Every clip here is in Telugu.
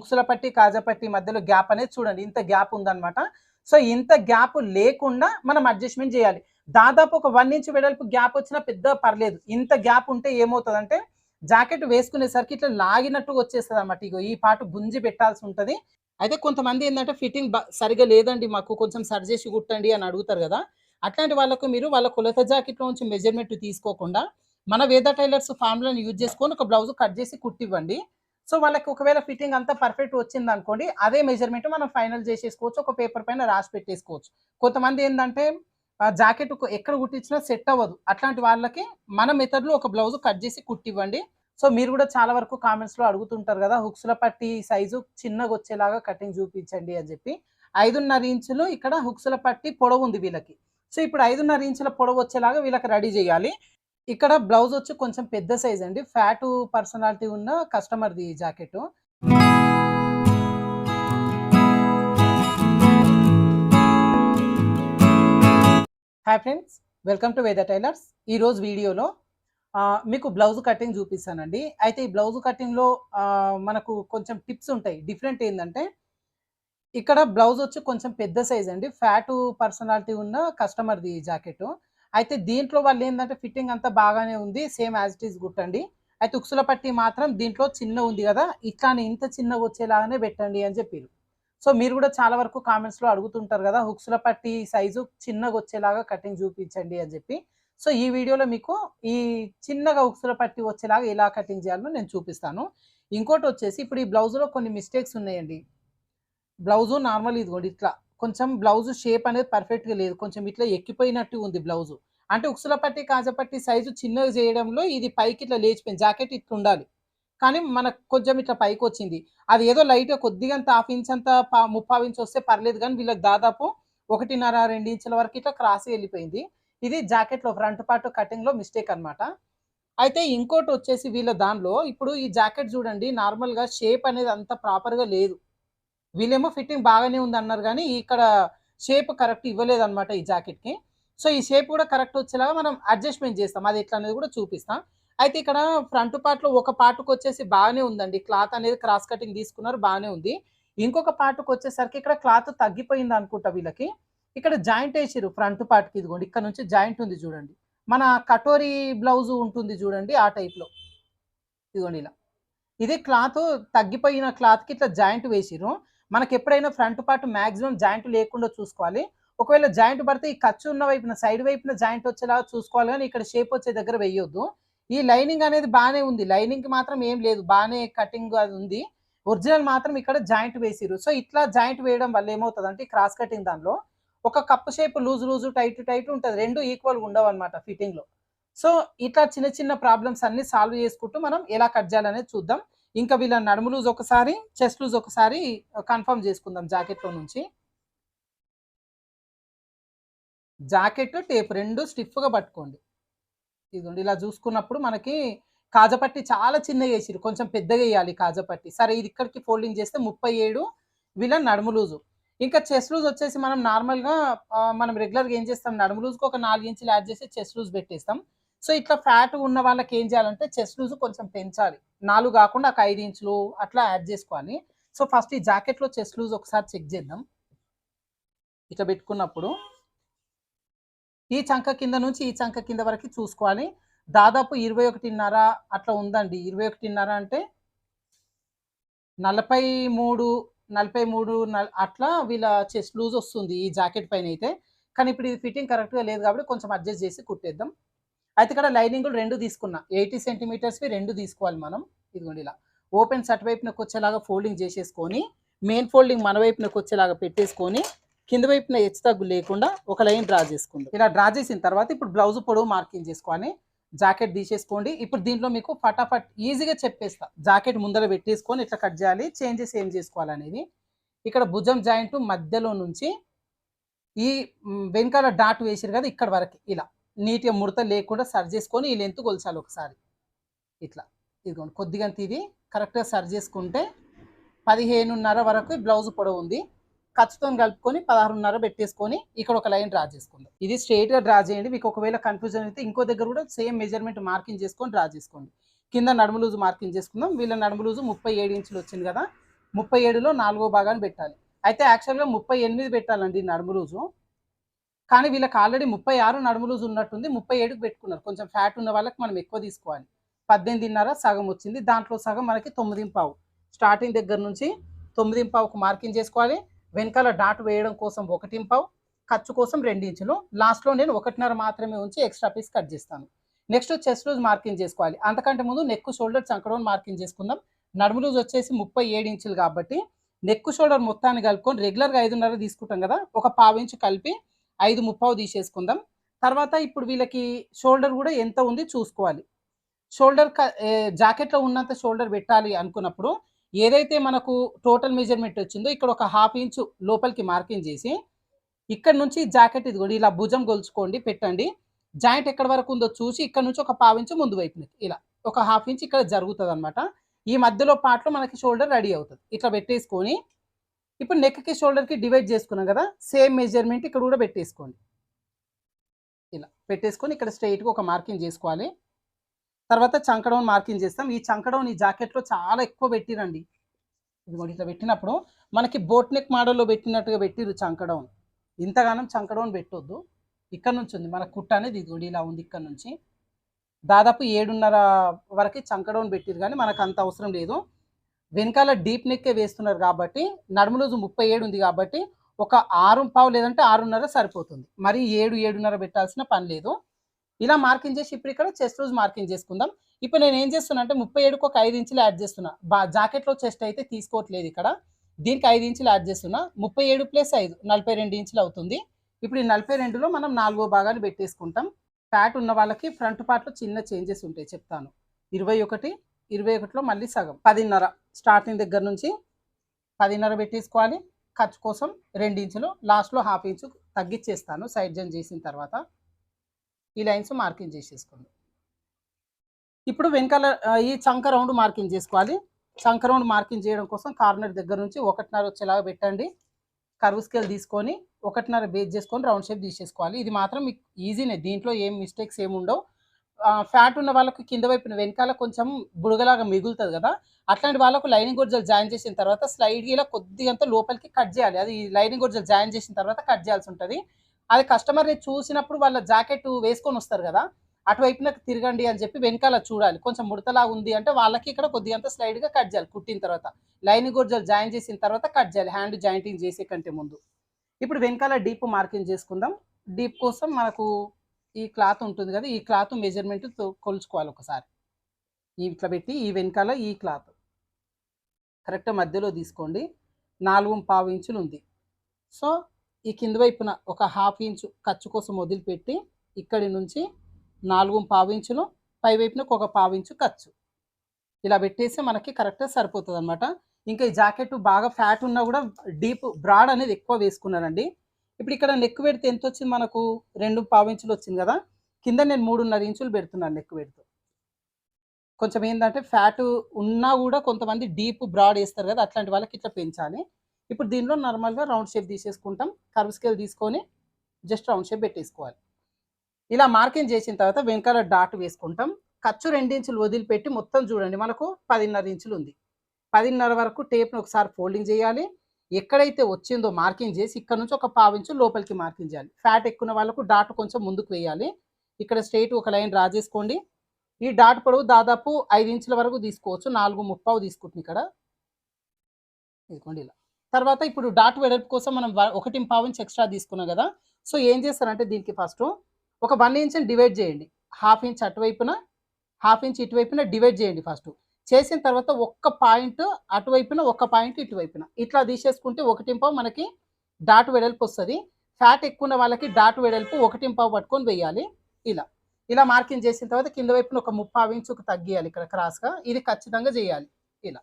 హుక్సుల పట్టి కాజా పట్టి మధ్యలో గ్యాప్ అనేది చూడండి ఇంత గ్యాప్ ఉందన్నమాట. సో ఇంత గ్యాప్ లేకుండా మనం అడ్జస్ట్మెంట్ చేయాలి. దాదాపు ఒక 1 ఇంచ్ వెడల్పు గ్యాప్ వచ్చినా పెద్ద పర్లేదు. ఇంత గ్యాప్ ఉంటే ఏమవుతుందంటే జాకెట్ వేసుకునేసరికి ఇట్లా లాగినట్టుగా వచ్చేస్తుంది అనమాట. ఇగో ఈ పాటు గుంజి పెట్టాల్సి ఉంటుంది. అయితే కొంతమంది ఏంటంటే ఫిట్టింగ్ సరిగా లేదండి మాకు కొంచెం సరి చేసి కుట్టండి అని అడుగుతారు కదా. అట్లాంటి వాళ్ళకు మీరు వాళ్ళ కొలత జాకెట్లో నుంచి మెజర్మెంట్ తీసుకోకుండా మన వేద టైలర్స్ ఫార్ములాని యూజ్ చేసుకొని ఒక బ్లౌజ్ కట్ చేసి కుట్టివ్వండి. సో వాళ్ళకి ఒకవేళ ఫిట్టింగ్ అంతా పర్ఫెక్ట్ వచ్చిందనుకోండి అదే మెజర్మెంట్ మనం ఫైనల్ చేసేసుకోవచ్చు. ఒక పేపర్ పైన రాసి పెట్టేసుకోవచ్చు. కొంతమంది ఏంటంటే జాకెట్ ఎక్కడ కుట్టించినా సెట్ అవ్వదు. అట్లాంటి వాళ్ళకి మన మెథడ్లో ఒక బ్లౌజ్ కట్ చేసి కుట్టివ్వండి. సో మీరు కూడా చాలా వరకు కామెంట్స్లో అడుగుతుంటారు కదా హుక్స్ల పట్టి సైజు చిన్నగా వచ్చేలాగా కటింగ్ చూపించండి అని చెప్పి. 5.5 ఇంచులు ఇక్కడ హుక్స్ల పట్టి పొడవు ఉంది వీళ్ళకి. సో ఇప్పుడు 5.5 ఇంచుల పొడవు వచ్చేలాగా వీళ్ళకి రెడీ చేయాలి. ఇక్కడ బ్లౌజ్ వచ్చి కొంచెం పెద్ద సైజ్ అండి. ఫ్యాట్ పర్సనాలిటీ ఉన్న కస్టమర్ది jacket. Hi friends, welcome to Veda tailors. ఈరోజు వీడియోలో మీకు బ్లౌజ్ కటింగ్ చూపిస్తానండి. అయితే ఈ బ్లౌజ్ కటింగ్లో మనకు కొంచెం టిప్స్ ఉంటాయి. డిఫరెంట్ ఏంటంటే ఇక్కడ బ్లౌజ్ వచ్చి కొంచెం పెద్ద సైజ్ అండి. ఫ్యాట్ పర్సనాలిటీ ఉన్న కస్టమర్ది జాకెట్. అయితే దీంట్లో వాళ్ళు ఏంటంటే ఫిట్టింగ్ అంతా బాగానే ఉంది, సేమ్ యాజ్ ఇట్ ఈస్ కుట్టండి. అయితే ఉక్సుల పట్టి మాత్రం దీంట్లో చిన్న ఉంది కదా, ఇట్లానే ఇంత చిన్నగా వచ్చేలాగానే పెట్టండి అని చెప్పారు. సో మీరు కూడా చాలా వరకు కామెంట్స్లో అడుగుతుంటారు కదా హుక్స్ల పట్టి సైజు చిన్నగా వచ్చేలాగా కటింగ్ చూపించండి అని చెప్పి. సో ఈ వీడియోలో మీకు ఈ చిన్నగా ఉక్సుల పట్టి వచ్చేలాగా ఎలా కటింగ్ చేయాలో నేను చూపిస్తాను. ఇంకోటి వచ్చేసి ఇప్పుడు ఈ బ్లౌజ్లో కొన్ని మిస్టేక్స్ ఉన్నాయండి. బ్లౌజు నార్మల్ ఇదిగోండి ఇట్లా కొంచెం బ్లౌజ్ షేప్ అనేది పర్ఫెక్ట్గా లేదు, కొంచెం ఇట్లా ఎక్కిపోయినట్టు ఉంది బ్లౌజు. అంటే ఉక్సుల పట్టి కాజపట్టి సైజు చిన్నగా చేయడంలో ఇది పైకి ఇట్లా లేచిపోయింది. జాకెట్ ఇట్లా ఉండాలి కానీ మనకు కొంచెం ఇట్లా పైకి వచ్చింది. అది ఏదో లైట్గా కొద్దిగా అంత 1/2 ఇంచ్ అంత 3/4 ఇంచ్ వస్తే పర్లేదు, కానీ వీళ్ళకి దాదాపు 1.5 2 ఇంచుల వరకు ఇట్లా క్రాస్ వెళ్ళిపోయింది. ఇది జాకెట్లో ఫ్రంట్ పార్ట్ కటింగ్లో మిస్టేక్ అనమాట. అయితే ఇంకోటి వచ్చేసి వీళ్ళ దానిలో ఇప్పుడు ఈ జాకెట్ చూడండి నార్మల్గా షేప్ అనేది అంత ప్రాపర్గా లేదు. వీళ్ళేమో ఫిట్టింగ్ బాగానే ఉంది అన్నారు కానీ ఇక్కడ షేప్ కరెక్ట్ ఇవ్వలేదు అనమాట ఈ జాకెట్కి. సో ఈ షేప్ కూడా కరెక్ట్ వచ్చేలాగా మనం అడ్జస్ట్మెంట్ చేస్తాం, అది ఎట్లా అనేది కూడా చూపిస్తాం. అయితే ఇక్కడ ఫ్రంట్ పార్ట్లో ఒక పార్ట్కి వచ్చేసి బాగానే ఉందండి, క్లాత్ అనేది క్రాస్ కటింగ్ తీసుకున్నారు బాగానే ఉంది. ఇంకొక పార్ట్కి వచ్చేసరికి ఇక్కడ క్లాత్ తగ్గిపోయింది అనుకుంటా వీళ్ళకి. ఇక్కడ జాయింట్ వేసిరు ఫ్రంట్ పార్ట్కి, ఇదిగోండి ఇక్కడ నుంచి జాయింట్ ఉంది చూడండి, మన కటోరీ బ్లౌజ్ ఉంటుంది చూడండి ఆ టైప్లో. ఇదిగోండి ఇలా ఇది క్లాత్ తగ్గిపోయిన క్లాత్కి ఇట్లా జాయింట్ వేసిరు. మనకి ఎప్పుడైనా ఫ్రంట్ పార్ట్ మ్యాక్సిమం జాయింట్ లేకుండా చూసుకోవాలి. ఒకవేళ జాయింట్ పడితే ఈ ఖర్చు ఉన్న వైపున సైడ్ వైపున జాయింట్ వచ్చేలాగా చూసుకోవాలి, కానీ ఇక్కడ షేప్ వచ్చే దగ్గర వేయొద్దు. ఈ లైనింగ్ అనేది బాగానే ఉంది, లైనింగ్కి మాత్రం ఏం లేదు, బాగానే కటింగ్ అది ఉంది. ఒరిజినల్ మాత్రం ఇక్కడ జాయింట్ వేసిరు. సో ఇట్లా జాయింట్ వేయడం వల్ల ఏమవుతుందంటే క్రాస్ కటింగ్ దానిలో ఒక కప్పు shape loose loose tight tight ఉంటుంది, రెండు ఈక్వల్గా ఉండవు అనమాట ఫిట్టింగ్లో. సో ఇట్లా చిన్న చిన్న ప్రాబ్లమ్స్ అన్ని సాల్వ్ చేసుకుంటూ మనం ఎలా కట్ చేయాలనేది చూద్దాం. ఇంకా వీళ్ళ నడుము లూజ్ ఒకసారి, చెస్ట్ లూజ్ ఒకసారి కన్ఫర్మ్ చేసుకుందాం. జాకెట్లో నుంచి జాకెట్ టేప్ రెండు స్టిఫ్గా పట్టుకోండి. ఇదిగోండి ఇలా చూసుకున్నప్పుడు మనకి కాజపట్టి చాలా చిన్నగా వేసిరు, కొంచెం పెద్దగా వేయాలి కాజపట్టి. సరే ఇది ఇక్కడికి ఫోల్డింగ్ చేస్తే 37 వీళ్ళ నడుము లూజు. ఇంకా చెస్ట్ లూజ్ వచ్చేసి మనం నార్మల్గా మనం రెగ్యులర్గా ఏం చేస్తాం, నడుము లూజ్కి ఒక 4 ఇంచులు యాడ్ చేసి చెస్ట్ లూజ్ పెట్టేస్తాం. సో ఇట్లా ఫ్యాట్ ఉన్న వాళ్ళకి ఏం చేయాలంటే చెస్ట్ లూజ్ కొంచెం పెంచాలి, 4 కాకుండా ఒక 5 ఇంచులు అట్లా యాడ్ చేసుకోవాలి. సో ఫస్ట్ ఈ జాకెట్లో చెస్ట్ లూజ్ ఒకసారి చెక్ చేద్దాం. ఇట్లా పెట్టుకున్నప్పుడు ఈ చంక కింద నుంచి ఈ చంక కింద వరకు చూసుకోవాలి. దాదాపు 21.5 అట్లా ఉందండి. 21.5 అంటే 43 అట్లా వీళ్ళ చెస్ట్ లూజ్ వస్తుంది ఈ జాకెట్ పైన అయితే. కానీ ఇప్పుడు ఇది ఫిట్టింగ్ కరెక్ట్గా లేదు కాబట్టి కొంచెం అడ్జస్ట్ చేసి కుట్టేద్దాం. అయితే ఇక్కడ లైనింగ్లు 2 తీసుకున్నా, 80 సెంటీమీటర్స్వి 2 తీసుకోవాలి మనం. ఇదిగోండి ఇలా ఓపెన్స్ అటువైపునకు వచ్చేలాగా ఫోల్డింగ్ చేసేసుకొని మెయిన్ ఫోల్డింగ్ మన వైపునకు వచ్చేలాగా పెట్టేసుకొని కింద వైపున హెచ్చు తగ్గు లేకుండా ఒక లైన్ డ్రా చేసుకుందాం. ఇలా డ్రా చేసిన తర్వాత ఇప్పుడు బ్లౌజ్ పొడవు మార్కింగ్ చేసుకొని జాకెట్ తీసేసుకోండి. ఇప్పుడు దీంట్లో మీకు ఫటాఫట్ ఈజీగా చెప్పేస్తా. జాకెట్ ముందర పెట్టేసుకొని ఇట్లా కట్ చేయాలి, చేంజెస్ ఏం చేసుకోవాలనేది. ఇక్కడ భుజం జాయింట్ మధ్యలో నుంచి ఈ వెనకాల డాట్ వేసారు కదా ఇక్కడ వరకు ఇలా నీట్గా ముడత లేకుండా సరి చేసుకొని ఈ లెంత్ కొలిచాలి ఒకసారి. ఇట్లా ఇదిగోండి కొద్దిగా ఇది కరెక్ట్గా సరి చేసుకుంటే 15.5 వరకు బ్లౌజ్ పొడవు ఉంది. ఖర్చుతో కలుపుకొని 16.5 పెట్టేసుకొని ఇక్కడ ఒక లైన్ డ్రా చేసుకుందాం. ఇది స్ట్రైట్గా డ్రా చేయండి. మీకు ఒకవేళ కన్ఫ్యూజన్ అయితే ఇంకో దగ్గర కూడా సేమ్ మెజర్మెంట్ మార్కింగ్ చేసుకొని డ్రా చేసుకోండి. కింద నడుము లూజు మార్కింగ్ చేసుకుందాం. వీళ్ళ నడుము లూజు 37 ఇంచులు వచ్చింది కదా, 37లో 4వ భాగాన్ని పెట్టాలి. అయితే యాక్చువల్‌గా 38 పెట్టాలండి నడుము లూజు. కానీ వీళ్ళకి ఆల్రెడీ 36 నడుము లూజ్ ఉన్నట్టుంది. 37కి పెట్టుకున్నారు. కొంచెం ఫ్యాట్ ఉన్న వాళ్ళకి మనం ఎక్కువ తీసుకోవాలి. 18.5 సగం వచ్చింది. దాంట్లో సగం మనకి 9.5 స్టార్టింగ్ దగ్గర నుంచి 9.5కు మార్కింగ్ చేసుకోవాలి. వెనకాల డాట్ వేయడం కోసం 1.5, ఖర్చు కోసం 2 ఇంచులు. లాస్ట్‌లో నేను 1.5 మాత్రమే ఉంచి ఎక్స్ట్రా పీస్ కట్ చేస్తాను. నెక్స్ట్ చెస్ట్ లూజ్ మార్కింగ్ చేసుకోవాలి. అంతకంటే ముందు నెక్, షోల్డర్, చంకడౌన్ మార్కింగ్ చేసుకుందాం. నడుము లూజ్ వచ్చేసి 37 ఇంచులు కాబట్టి నెక్, షోల్డర్ మొత్తాన్ని కలుపుకొని రెగ్యులర్‌గా 5.5 తీసుకుంటాం కదా! ఒక పావు ఇంచు కలిపి 5.35 తీసేసుకుందాం. తర్వాత ఇప్పుడు వీళ్ళకి షోల్డర్ కూడా ఎంత ఉంది చూసుకోవాలి. షోల్డర్ జాకెట్‌లో ఉన్నంత షోల్డర్ పెట్టాలి అనుకున్నప్పుడు ఏదైతే మనకు టోటల్ మెజర్‌మెంట్ వచ్చిందో ఇక్కడ ఒక హాఫ్ ఇంచు లోపలికి మార్కింగ్ చేసి ఇక్కడ నుంచి జాకెట్ ఇదిగోండి ఇలా భుజం గొలుచుకోండి పెట్టండి. జాయింట్ ఎక్కడి వరకు ఉందో చూసి ఇక్కడ నుంచి ఒక పావు ఇంచు ముందు వైపునకి ఇలా ఒక హాఫ్ ఇంచ్ ఇక్కడ జరుగుతదనమాట. ఈ మధ్యలో పార్ట్‌లో మనకి షోల్డర్ రెడీ అవుతది. ఇట్లా పెట్టేసుకొని ఇప్పుడు నెక్‌కి, షోల్డర్‌కి డివైడ్ చేసుకున్నాం కదా! సేమ్ మెజర్‌మెంట్ ఇక్కడ కూడా పెట్టేసుకోండి. ఇలా పెట్టేసుకొని ఇక్కడ స్ట్రెయిట్‌గా ఒక మార్కింగ్ చేసుకోవాలి. తర్వాత చంకడౌన్ మార్కింగ్ చేస్తాం. ఈ చంకడౌన్ ఈ జాకెట్‌లో చాలా ఎక్కువ పెట్టిరండి. ఇదిగోండి ఇట్లా పెట్టినప్పుడు మనకి బోట్ నెక్ మోడల్‌లో పెట్టినట్టుగా పెట్టిర్రు చంకడౌన్. ఇంతగానం చంకడౌన్ పెట్టొద్దు. ఇక్కడ నుంచి ఉంది మన కుట్ట అనేది ఇదిగోండి ఇలా ఉంది ఇక్కడ నుంచి. దాదాపు 7.5 వరకు చంకడౌన్ పెట్టిర్రు కానీ మనకు అంత అవసరం లేదు. వెనకాల డీప్ నెక్కే వేస్తున్నారు కాబట్టి నడుము లూజు 37 ఉంది కాబట్టి ఒక 6.5 లేదంటే 6.5 సరిపోతుంది. మరి 7, 7.5 పెట్టాల్సిన పని లేదు. ఇలా మార్కింగ్ చేసి ఇప్పుడు ఇక్కడ చెస్ట్ లూజ్ మార్కింగ్ చేసుకుందాం. ఇప్పుడు నేను ఏం చేస్తున్నా అంటే 37కి ఒక 5 ఇంచులు యాడ్ చేస్తున్నా. జాకెట్‌లో చెస్ట్ అయితే తీసుకోవట్లేదు ఇక్కడ. దీనికి 5 ఇంచులు యాడ్ చేస్తున్నా. 37 + 5 42 ఇంచులు అవుతుంది. ఇప్పుడు ఈ 42లో మనం 4వ భాగాన్ని పెట్టేసుకుంటాం. ఫ్యాట్ ఉన్న వాళ్ళకి ఫ్రంట్ పార్ట్‌లో చిన్న చేంజెస్ ఉంటాయి చెప్తాను. 21, 21లో మళ్ళీ సగం 10.5 స్టార్టింగ్ దగ్గర నుంచి 10.5 పెట్టేసుకోవాలి. ఖర్చు కోసం 2 ఇంచులు లాస్ట్‌లో హాఫ్ ఇంచు తగ్గిచ్చేస్తాను సైడ్ జాయిన్ చేసిన తర్వాత. ఈ లైన్స్ మార్కింగ్ చేసేసుకోండి. ఇప్పుడు వెనకాల ఈ చంక రౌండ్ మార్కింగ్ చేసుకోవాలి. చంక రౌండ్ మార్కింగ్ చేయడం కోసం కార్నర్ దగ్గర నుంచి 1.5 వచ్చేలాగా పెట్టండి. కర్వ్ స్కేల్ తీసుకొని 1.5 బేస్ చేసుకొని రౌండ్ షేప్ తీసేసుకోవాలి. ఇది మాత్రం మీకు ఈజీనే, దీంట్లో ఏం మిస్టేక్స్ ఏమి ఉండవు. ఫ్యాట్ ఉన్న వాళ్ళకి కింద వైపున వెనకాల కొంచెం బుడగలాగా మిగులుతుంది కదా, అట్లాంటి వాళ్ళకు లైనింగ్ గొడ్జలు జాయిన్ చేసిన తర్వాత స్లైడ్గా ఇలా కొద్దిగంత లోపలికి కట్ చేయాలి. అది లైనింగ్ గొడ్జలు జాయిన్ చేసిన తర్వాత కట్ చేయాల్సి ఉంటుంది. అది కస్టమర్ని చూసినప్పుడు వాళ్ళ జాకెట్ వేసుకొని వస్తారు కదా, అటువైపునకు తిరగండి అని చెప్పి వెనకాల చూడాలి. కొంచెం ముడతలా ఉంది అంటే వాళ్ళకి ఇక్కడ కొద్దిగంత స్లైడ్గా కట్ చేయాలి. కుట్టిన తర్వాత లైనింగ్ గొడ్జలు జాయిన్ చేసిన తర్వాత కట్ చేయాలి, హ్యాండ్ జాయింటింగ్ చేసే కంటే ముందు. ఇప్పుడు వెనకాల డీప్ మార్కింగ్ చేసుకుందాం. డీప్ కోసం మనకు ఈ క్లాత్ ఉంటుంది కదా, ఈ క్లాత్ మెజర్మెంట్ కొలుచుకోవాలి ఒకసారి. ఇట్లా పెట్టి ఈ వెనకాల ఈ క్లాత్ కరెక్ట్ మధ్యలో తీసుకోండి. 4.5 ఇంచులు ఉంది. సో ఈ కింద వైపున ఒక హాఫ్ ఇంచు ఖర్చు కోసం వదిలిపెట్టి ఇక్కడి నుంచి 4.5 ఇంచులు, పై వైపునకు ఒక పావు ఇంచు ఖర్చు ఇలా పెట్టేసి మనకి కరెక్ట్గా సరిపోతుంది అనమాట. ఇంకా ఈ జాకెట్ బాగా ఫ్యాట్ ఉన్నా కూడా డీప్ బ్రాడ్ అనేది ఎక్కువ వేసుకున్నానండి. ఇప్పుడు ఇక్కడ నెక్ పెడితే ఎంత వచ్చింది మనకు 2.5 ఇంచులు వచ్చింది కదా, కింద నేను 3.5 ఇంచులు పెడుతున్నాను నెక్ పెడుతూ. కొంచెం ఏంటంటే ఫ్యాట్ ఉన్నా కూడా కొంతమంది డీప్ బ్రాడ్ వేస్తారు కదా, అట్లాంటి వాళ్ళకి ఇట్లా పెంచాలి. ఇప్పుడు దీనిలో నార్మల్గా రౌండ్ షేప్ తీసేసుకుంటాం. కర్వ్ స్కేల్ తీసుకొని జస్ట్ రౌండ్ షేప్ పెట్టేసుకోవాలి. ఇలా మార్కింగ్ చేసిన తర్వాత వెనకాల డాట్ వేసుకుంటాం. ఖర్చు 2 ఇంచులు వదిలిపెట్టి మొత్తం చూడండి మనకు 10.5 ఇంచులు ఉంది. 10.5 వరకు టేప్ను ఒకసారి ఫోల్డింగ్ చేయాలి. ఎక్కడైతే వచ్చిందో మార్కింగ్ చేసి ఇక్కడ నుంచి ఒక పావు ఇంచు లోపలికి మార్కింగ్ చేయాలి. ఫ్యాట్ ఎక్కువ వాళ్ళకు డాట్ కొంచెం ముందుకు వేయాలి. ఇక్కడ స్ట్రైట్ ఒక లైన్ డ్రా చేసుకోండి. ఈ డాట్ పొడవు దాదాపు 5 ఇంచుల వరకు తీసుకోవచ్చు. 4.35 తీసుకుంటుంది ఇక్కడ. ఇదిగోండి ఇలా. తర్వాత ఇప్పుడు డాట్ వెడల్పు కోసం మనం 1.5 ఇంచ్ ఎక్స్ట్రా తీసుకున్నాం కదా, సో ఏం చేస్తారంటే దీనికి ఫస్ట్ ఒక 1 ఇంచ్ని డివైడ్ చేయండి. హాఫ్ ఇంచ్ అటువైపున, హాఫ్ ఇంచ్ ఇటువైపున డివైడ్ చేయండి ఫస్ట్. చేసిన తర్వాత ఒక్క పాయింట్ అటువైపున, ఒక్క పాయింట్ ఇటువైపున ఇట్లా తీసేసుకుంటే 1.5 మనకి డాట్ వెడల్పు వస్తుంది. ఫ్యాట్ ఎక్కువ ఉన్న వాళ్ళకి డాట్ వెడల్పు 1.5 పట్టుకొని వేయాలి. ఇలా ఇలా మార్కింగ్ చేసిన తర్వాత కింద వైపున ఒక 3/4 ఇంచుకు తగ్గియాలి ఇక్కడ క్రాస్గా. ఇది ఖచ్చితంగా చేయాలి ఇలా.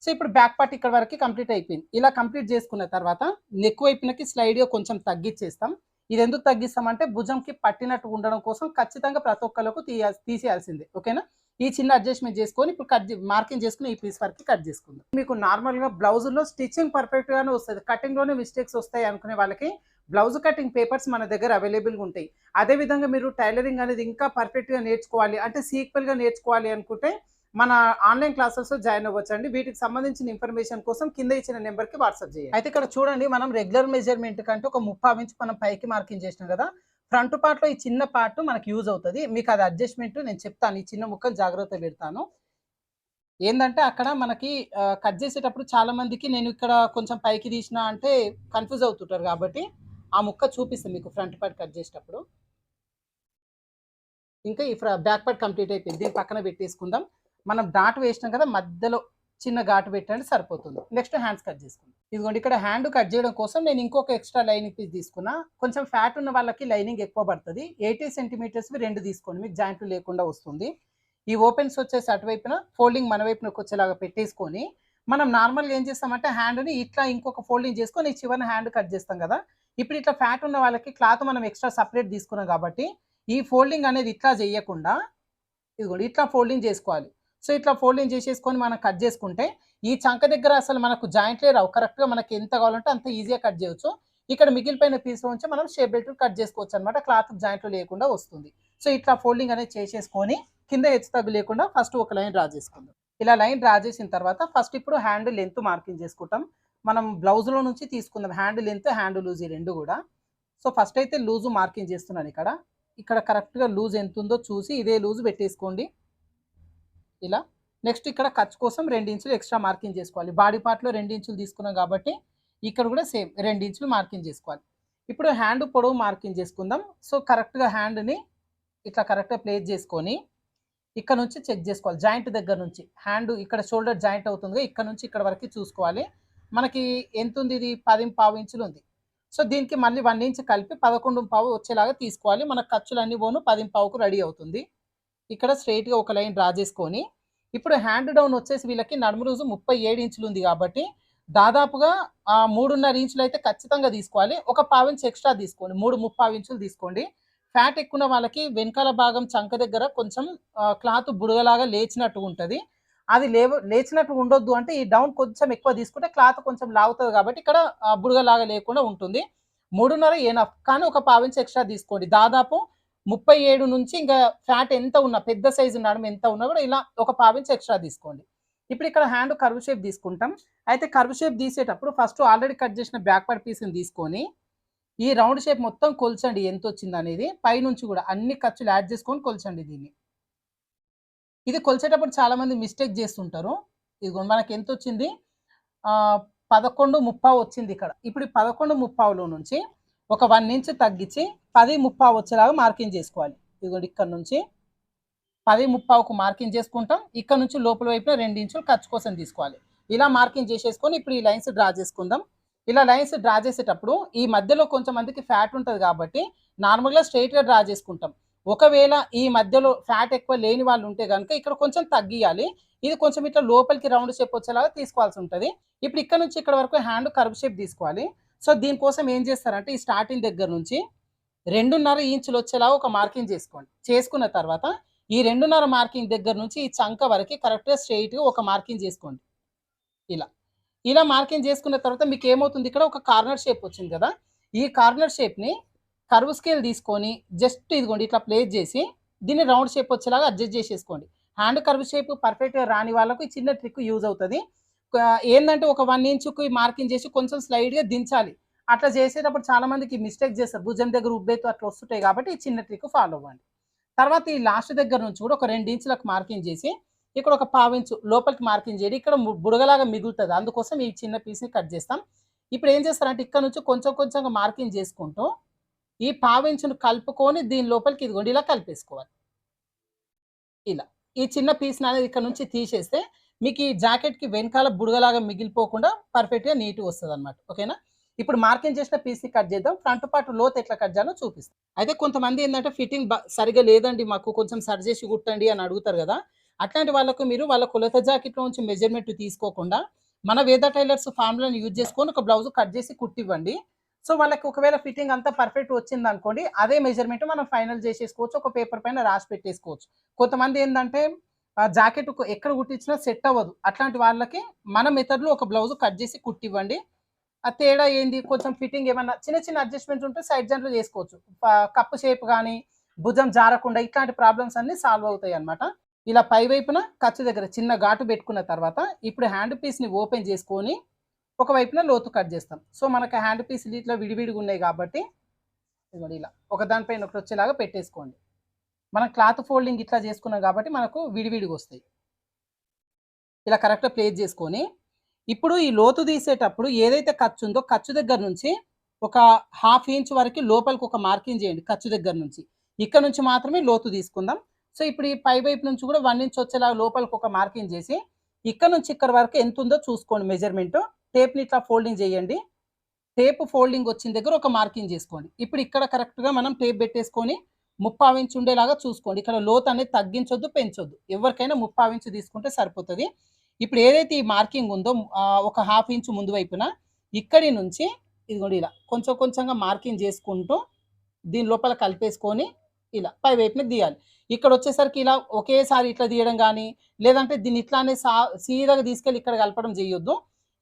సో ఇప్పుడు బ్యాక్ పార్ట్ ఇక్కడ వరకు కంప్లీట్ అయిపోయింది. ఇలా కంప్లీట్ చేసుకున్న తర్వాత నెక్ వైపునకి స్లైడ్గా కొంచెం తగ్గించేస్తాం. ఇది ఎందుకు తగ్గిస్తామంటే భుజంకి పట్టినట్టు ఉండడం కోసం ఖచ్చితంగా ప్రతి ఒక్కరికి తీసేయాల్సిందే. ఓకేనా, ఈ చిన్న అడ్జస్ట్మెంట్ చేసుకొని ఇప్పుడు మార్కింగ్ చేసుకుని ఈ పీస్ వరకు కట్ చేసుకుందాం. మీకు నార్మల్గా బ్లౌజుల్లో స్టిచ్చింగ్ పర్ఫెక్ట్గానే వస్తుంది, కటింగ్లోనే మిస్టేక్స్ వస్తాయి అనుకునే వాళ్ళకి బ్లౌజ్ కటింగ్ పేపర్స్ మన దగ్గర అవైలబుల్గా ఉంటాయి. అదేవిధంగా మీరు టైలరింగ్ అనేది ఇంకా పర్ఫెక్ట్గా నేర్చుకోవాలి అంటే సీక్వెల్గా నేర్చుకోవాలి అనుకుంటే మన ఆన్లైన్ క్లాసెస్ జాయిన్ అవ్వచ్చండి. వీటికి సంబంధించిన ఇన్ఫర్మేషన్ కోసం కింద ఇచ్చిన నెంబర్‌కి వాట్సాప్ చేయండి. అయితే ఇక్కడ చూడండి, మనం రెగ్యులర్ మెజర్‌మెంట్ కంటే ఒక 30 ఇంచ్ మనం పైకి మార్కింగ్ చేసినాం కదా! ఫ్రంట్ పార్ట్‌లో ఈ చిన్న పార్ట్ మనకు యూజ్ అవుతది. మీకు అది అడ్జస్ట్‌మెంట్ నేను చెప్తాను. ఈ చిన్న ముక్కలు జాగ్రత్తగా పెడతాను. ఏందంటే అక్కడ మనకి కట్ చేసేటప్పుడు చాలా మందికి నేను ఇక్కడ కొంచెం పైకి తీసినా అంటే కన్‌ఫ్యూజ్ అవుతుంటారు కాబట్టి, ఆ ముక్క చూపిస్తా మీకు ఫ్రంట్ పార్ట్ కట్ చేసేటప్పుడు. ఇంకా ఈ బ్యాక్ పార్ట్ కంప్లీట్ అయిపోయింది. దీన్ని పక్కన పెట్టేసుకుందాం. మనం డాట్ వేసినాం కదా! మధ్యలో చిన్న ఘాటు పెట్టండి సరిపోతుంది. నెక్స్ట్ హ్యాండ్స్ కట్ చేసుకుందాం. ఇదిగోండి, ఇక్కడ హ్యాండ్ కట్ చేయడం కోసం నేను ఇంకొక ఎక్స్ట్రా లైనింగ్ పీస్ తీసుకున్నా. కొంచెం ఫ్యాట్ ఉన్న వాళ్ళకి లైనింగ్ ఎక్కువ పడుతది. 80 సెంటీమీటర్స్‌వి 2 తీసుకోండి. మీకు జాయింట్లు లేకుండా వస్తుంది. ఈ ఓపెన్స్ వచ్చేసి అటువైపున, ఫోల్డింగ్ మన వైపునకి వచ్చేలాగా పెట్టేసుకొని, మనం నార్మల్‌గా ఏం చేస్తామంటే హ్యాండ్‌ని ఇట్లా ఇంకొక ఫోల్డింగ్ చేసుకొని ఈ చివరన హ్యాండ్ కట్ చేస్తాం కదా! ఇప్పుడు ఇట్లా ఫ్యాట్ ఉన్న వాళ్ళకి క్లాత్ మనం ఎక్స్ట్రా సెపరేట్ తీసుకున్నాం కాబట్టి, ఈ ఫోల్డింగ్ అనేది ఇట్లా చేయకుండా ఇదిగోండి ఇట్లా ఫోల్డింగ్ చేసుకోవాలి. సో, ఇట్లా ఫోల్డింగ్ చేసేసుకొని మనం కట్ చేసుకుంటే, ఈ చంక దగ్గర అసలు మనకు జాయింట్లే రావు. కరెక్ట్‌గా మనకి ఎంత కావాలంటే అంత ఈజీగా కట్ చేయొచ్చు. ఇక్కడ మిగిలిపోయిన పీస్‌లో నుంచి మనం షేప్ బెల్ట్ కట్ చేసుకోవచ్చనమాట. క్లాత్ జాయింట్లు లేకుండా వస్తుంది. సో, ఇట్లా ఫోల్డింగ్ అనేది చేసేసుకొని కింద హెచ్చు తగ్గు లేకుండా ఫస్ట్ ఒక లైన్ డ్రా చేసుకుందాం. ఇలా లైన్ డ్రా చేసిన తర్వాత ఫస్ట్ ఇప్పుడు హ్యాండ్ లెంత్ మార్కింగ్ చేసుకుంటాం. మనం బ్లౌజ్‌లో నుంచి తీసుకుందాం. హ్యాండ్ లెంత్, హ్యాండ్ లూజ్ ఈ 2 గూడా. సో, ఫస్ట్ అయితే లూజ్ మార్కింగ్ చేస్తున్నాను ఇక్కడ. ఇక్కడ కరెక్ట్‌గా లూజ్ ఎంతుందో చూసి ఇదే లూజ్ పెట్టేసుకోండి. ఇలా. నెక్స్ట్ ఇక్కడ ఖర్చు కోసం 2 ఇంచులు ఎక్స్ట్రా మార్కింగ్ చేసుకోవాలి. బాడీ పార్ట్‌లో 2 ఇంచులు తీసుకున్నాం కాబట్టి, ఇక్కడ కూడా సేమ్ 2 ఇంచులు మార్కింగ్ చేసుకోవాలి. ఇప్పుడు హ్యాండ్ పొడవు మార్కింగ్ చేసుకుందాం. సో, కరెక్ట్‌గా హ్యాండ్‌ని ఇట్లా కరెక్ట్‌గా ప్లేస్ చేసుకొని, ఇక్కడ నుంచి చెక్ చేసుకోవాలి. జాయింట్ దగ్గర నుంచి. హ్యాండ్ ఇక్కడ షోల్డర్ జాయింట్ అవుతుందిగా, ఇక్కడ నుంచి ఇక్కడ వరకు చూసుకోవాలి. మనకి ఎంతుంది ఇది? 10.5 ఇంచులు ఉంది. సో, దీనికి మళ్ళీ 1 ఇంచ్ కలిపి 11.5 వచ్చేలాగా తీసుకోవాలి. మన ఖర్చులన్నీ పోను 10.5కు రెడీ అవుతుంది. ఇక్కడ స్ట్రెయిట్‌గా ఒక లైన్ డ్రా చేసుకొని, ఇప్పుడు హ్యాండ్ డౌన్ వచ్చేసి వీళ్ళకి నడుము లూజు 37 ఇంచులు ఉంది కాబట్టి, దాదాపుగా 3.5 ఇంచులు అయితే ఖచ్చితంగా తీసుకోవాలి. ఒక పావు ఇంచ్ ఎక్స్ట్రా తీసుకోండి. 3 ఇంచులు తీసుకోండి. ఫ్యాట్ ఎక్కువ వాళ్ళకి వెనకాల భాగం చంక దగ్గర కొంచెం క్లాత్ బుడగలాగా లేచినట్టు ఉంటది. అది లేచినట్టు ఉండొద్దు అంటే ఈ డౌన్ కొంచెం ఎక్కువ తీసుకుంటే క్లాత్ కొంచెం లాగుతది కాబట్టి ఇక్కడ బుడగలాగా లేకుండా ఉంటుంది. 3.5 ఎనఫ్. కానీ ఒక పావు ఇంచ్ ఎక్స్ట్రా తీసుకోండి. దాదాపు 37 నుంచి ఇంకా ఫ్యాట్ ఎంత ఉన్నా, పెద్ద సైజు నడుము ఎంత ఉన్నా కూడా ఇలా ఒక పావు ఇంచ్ ఎక్స్ట్రా తీసుకోండి. ఇప్పుడు ఇక్కడ హ్యాండ్ కర్వ్ షేప్ తీసుకుంటాం. అయితే కర్వ్ షేప్ తీసేటప్పుడు ఫస్ట్ ఆల్రెడీ కట్ చేసిన బ్యాక్ పార్ట్ పీస్‌ని తీసుకొని, ఈ రౌండ్ షేప్ మొత్తం కొల్చండి ఎంతొచ్చిందనేది. పైనుంచి కూడా అన్ని ఖర్చులు యాడ్ చేసుకొని కొల్చండి దీన్ని. ఇది కొలిచేటప్పుడు చాలామంది మిస్టేక్ చేస్తుంటారు. ఇదిగోండి మనకి ఎంతొచ్చింది? 11.35 వచ్చింది ఇక్కడ. ఇప్పుడు ఈ 11.35లో నుంచి ఒక 1 ఇంచ్ తగ్గించి 10.35 వచ్చేలాగా మార్కింగ్ చేసుకోవాలి. ఇదిగోండి ఇక్కడ నుంచి 10.35కు మార్కింగ్ చేసుకుంటాం. ఇక్కడ నుంచి లోపల వైపున 2 ఇంచులు ఖర్చు కోసం తీసుకోవాలి. ఇలా మార్కింగ్ చేసేసుకొని ఇప్పుడు ఈ లైన్స్ డ్రా చేసుకుందాం. ఇలా లైన్స్ డ్రా చేసేటప్పుడు ఈ మధ్యలో కొంచెం మందికి ఫ్యాట్ ఉంటది కాబట్టి నార్మల్‌గా స్ట్రెయిట్‌గా డ్రా చేసుకుంటాం. ఒకవేళ ఈ మధ్యలో ఫ్యాట్ ఎక్కువ లేని వాళ్ళు ఉంటే గనుక ఇక్కడ కొంచెం తగ్గియాలి. ఇది కొంచెం ఇట్లా లోపలికి రౌండ్ షేప్ వచ్చేలాగా తీసుకోవాల్సి ఉంటది. ఇప్పుడు ఇక్కడ నుంచి ఇక్కడ వరకు హ్యాండ్ కర్వ్ షేప్ తీసుకోవాలి. సో, దీనికోసం ఏం చేస్తారంటే ఈ స్టార్టింగ్ దగ్గర నుంచి 2.5 ఇంచులు వచ్చేలాగా ఒక మార్కింగ్ చేసుకోండి. చేసుకున్న తర్వాత ఈ 2.5 మార్కింగ్ దగ్గర నుంచి ఈ చంక వరకి కరెక్ట్‌గా స్ట్రెయిట్‌గా ఒక మార్కింగ్ చేసుకోండి. ఇలా. ఇలా మార్కింగ్ చేసుకున్న తర్వాత మీకు ఏమవుతుంది, ఇక్కడ ఒక కార్నర్ షేప్ వచ్చింది కదా! ఈ కార్నర్ షేప్‌ని కర్వ్ స్కేల్ తీసుకొని జస్ట్ ఇదిగోండి ఇట్లా ప్లేస్ చేసి దీన్ని రౌండ్ షేప్ వచ్చేలాగా అడ్జస్ట్ చేసేసుకోండి. హ్యాండ్ కర్వ్ షేప్ పర్ఫెక్ట్‌గా రాని వాళ్ళకు ఈ చిన్న ట్రిక్ యూజ్ అవుతది. ఏందంటే ఒక 1 ఇంచుకి మార్కింగ్ చేసి కొంచెం స్లైడ్‌గా దించాలి. అట్లా చేసేటప్పుడు చాలా మందికి మిస్టేక్ చేస్తారు. భుజం దగ్గర ఉబ్బెత్తు అట్లా వస్తుంటాయి కాబట్టి ఈ చిన్న ట్రిక్ ఫాలో అవ్వండి. తర్వాత ఈ లాస్ట్ దగ్గర నుంచి కూడా ఒక 2 ఇంచులకు మార్కింగ్ చేసి ఇక్కడ ఒక పావు ఇంచు లోపలికి మార్కింగ్ చేయండి. ఇక్కడ బుడగలాగా మిగులుతది. అందుకోసం ఈ చిన్న పీస్‌ని కట్ చేస్తాం. ఇప్పుడు ఏం చేస్తారంటే ఇక్కడ నుంచి కొంచెం కొంచెంగా మార్కింగ్ చేసుకుంటూ ఈ పావించును కలుపుకొని దీని లోపలికి ఇదిగోండి ఇలా కలిపేసుకోవాలి. ఇలా. ఈ చిన్న పీస్‌ని అనేది ఇక్కడ నుంచి తీసేస్తే మీకు ఈ జాకెట్‌కి వెనకాల బుడగలాగా మిగిలిపోకుండా పర్ఫెక్ట్‌గా నీట్‌గా వస్తదనమాట. ఓకేనా? ఇప్పుడు మార్కింగ్ చేసిన పీస్‌ని కట్ చేద్దాం. ఫ్రంట్ పార్ట్ లోతు ఎట్లా కట్ చేయాలో చూపిస్తా. అయితే కొంతమంది ఏందంటే ఫిట్టింగ్ సరిగ్గా లేదండి మాకు కొంచెం సరి చేసి కుట్టండి అని అడుగుతారు కదా! అట్లాంటి వాళ్ళకు మీరు వాళ్ళ కొలత జాకెట్‌లో నుంచి మెజర్‌మెంట్ తీసుకోకుండా మన వేద టైలర్స్ ఫార్ములాని యూజ్ చేసుకొని ఒక బ్లౌజ్ కట్ చేసి కుట్టివ్వండి. సో, వాళ్ళకి ఒకవేళ ఫిట్టింగ్ అంతా పర్ఫెక్ట్ వచ్చిందనుకోండి, అదే మెజర్‌మెంట్ మనం ఫైనల్ చేసేసుకోవచ్చు. ఒక పేపర్ పైన రాసి పెట్టేసుకోవచ్చు. కొంతమంది ఏందంటే జాకెట్ ఎక్కడ కుట్టించినా సెట్ అవ్వదు. అట్లాంటి వాళ్ళకి మన మెథడ్‌లో ఒక బ్లౌజ్ కట్ చేసి కుట్టివ్వండి. ఆ తేడా ఏంది, కొంచెం ఫిట్టింగ్ ఏమన్నా చిన్న చిన్న అడ్జస్ట్‌మెంట్స్ ఉంటే సైడ్ జాయింట్‌లో చేసుకోవచ్చు. కప్పు షేప్ గాని, భుజం జారకుండా ఇట్లాంటి ప్రాబ్లమ్స్ అన్నీ సాల్వ్ అవుతాయన్నమాట. ఇలా పై వైపున ఖర్చు దగ్గర చిన్న ఘాటు పెట్టుకున్న తర్వాత ఇప్పుడు హ్యాండ్ పీస్ని ఓపెన్ చేసుకొని ఒక వైపున లోతు కట్ చేస్తాం. సో మనకు హ్యాండ్ పీస్లు ఇట్లా విడివిడిగా ఉన్నాయి కాబట్టి ఇదిగోండి ఇలా ఒక దానిపైన ఒకటి వచ్చేలాగా పెట్టేసుకోండి. మనం క్లాత్ ఫోల్డింగ్ ఇట్లా చేసుకున్నాం కాబట్టి మనకు విడివిడిగా వస్తాయి. ఇలా కరెక్ట్గా ప్లేస్ చేసుకొని ఇప్పుడు ఈ లోతు తీసేటప్పుడు ఏదైతే ఖర్చు ఉందో ఖర్చు దగ్గర నుంచి ఒక ½ ఇంచ్ వరకు లోపలికి ఒక మార్కింగ్ చేయండి. ఖర్చు దగ్గర నుంచి ఇక్కడ నుంచి మాత్రమే లోతు తీసుకుందాం. సో ఇప్పుడు ఈ పై వైపు నుంచి కూడా 1 ఇంచ్ వచ్చేలాగా లోపలికి ఒక మార్కింగ్ చేసి ఇక్కడ నుంచి ఇక్కడ వరకు ఎంత ఉందో చూసుకోండి మెజర్మెంట్. టేప్ని ఇట్లా ఫోల్డింగ్ చేయండి. టేప్ ఫోల్డింగ్ వచ్చిన దగ్గర ఒక మార్కింగ్ చేసుకోండి. ఇప్పుడు ఇక్కడ కరెక్ట్గా మనం టేప్ పెట్టేసుకొని 3/4 ఇంచ్ ఉండేలాగా చూసుకోండి. ఇక్కడ లోతు అనేది తగ్గించొద్దు, పెంచొద్దు. ఎవరికైనా 3/4 ఇంచ్ తీసుకుంటే సరిపోతుంది. ఇప్పుడు ఏదైతే ఈ మార్కింగ్ ఉందో ఒక ½ ఇంచ్ ముందు వైపున ఇక్కడి నుంచి ఇదిగోండి ఇలా కొంచెం కొంచెంగా మార్కింగ్ చేసుకుంటూ దీని లోపల కలిపేసుకొని ఇలా పై వైపున తీయాలి. ఇక్కడ వచ్చేసరికి ఇలా ఒకేసారి ఇట్లా తీయడం కానీ లేదంటే దీన్ని ఇట్లానే సీదాగా తీసుకెళ్ళి ఇక్కడ కలపడం చేయొద్దు.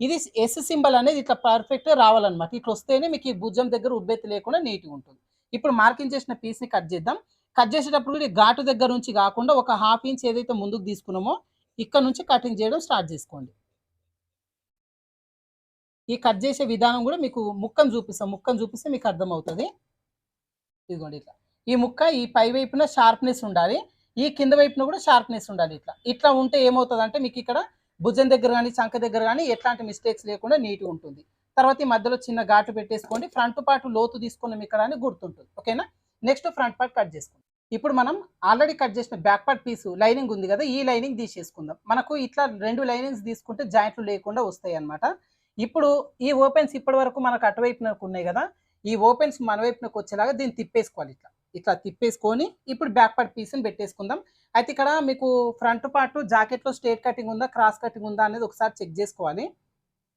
ఇది ఎస్ సింబల్ అనేది ఇట్లా పర్ఫెక్ట్గా రావాలన్నమాట. ఇట్లా వస్తేనే మీకు ఈ భుజం దగ్గర ఉబ్బెత్తి లేకుండా నీట్గా ఉంటుంది. ఇప్పుడు మార్కింగ్ చేసిన పీస్ని కట్ చేద్దాం. కట్ చేసేటప్పుడు ఘాటు దగ్గర నుంచి కాకుండా ఒక ½ ఇంచ్ ఏదైతే ముందుకు తీసుకున్నామో ఇక్కడ నుంచి కటింగ్ చేయడం స్టార్ట్ చేసుకోండి. ఈ కట్ చేసే విధానం కూడా మీకు ముక్కను చూపిస్తే మీకు అర్థమవుతుంది. ఇదిగోండి ఇట్లా ఈ ముక్క ఈ పై వైపున షార్ప్నెస్ ఉండాలి, ఈ కింద వైపున కూడా షార్ప్నెస్ ఉండాలి. ఇట్లా ఉంటే ఏమవుతుంది అంటే మీకు ఇక్కడ భుజం దగ్గర కానీ చంక దగ్గర కానీ ఎట్లాంటి మిస్టేక్స్ లేకుండా నీట్గా ఉంటుంది. తర్వాత ఈ మధ్యలో చిన్న ఘాటు పెట్టేసుకోండి. ఫ్రంట్ పార్ట్ లోతు తీసుకున్నాం ఇక్కడ అని గుర్తుంటుంది. ఓకేనా? నెక్స్ట్ ఫ్రంట్ పార్ట్ కట్ చేసుకోండి. ఇప్పుడు మనం ఆల్రెడీ కట్ చేసిన బ్యాక్ పార్ట్ పీసు లైనింగ్ ఉంది కదా, ఈ లైనింగ్ తీసేసుకుందాం. మనకు ఇట్లా 2 లైనింగ్స్ తీసుకుంటే జాయింట్లు లేకుండా వస్తాయి అన్నమాట. ఇప్పుడు ఈ ఓపెన్స్ ఇప్పటి వరకు మనకు అటువైపునకు ఉన్నాయి కదా, ఈ ఓపెన్స్ మన వైపునకు వచ్చేలాగా దీన్ని తిప్పేసుకోవాలి. ఇట్లా తిప్పేసుకొని ఇప్పుడు బ్యాక్ పార్ట్ పీస్ని పెట్టేసుకుందాం. అయితే ఇక్కడ మీకు ఫ్రంట్ పార్ట్ జాకెట్లో స్ట్రేట్ కటింగ్ ఉందా, క్రాస్ కటింగ్ ఉందా అనేది ఒకసారి చెక్ చేసుకోవాలి.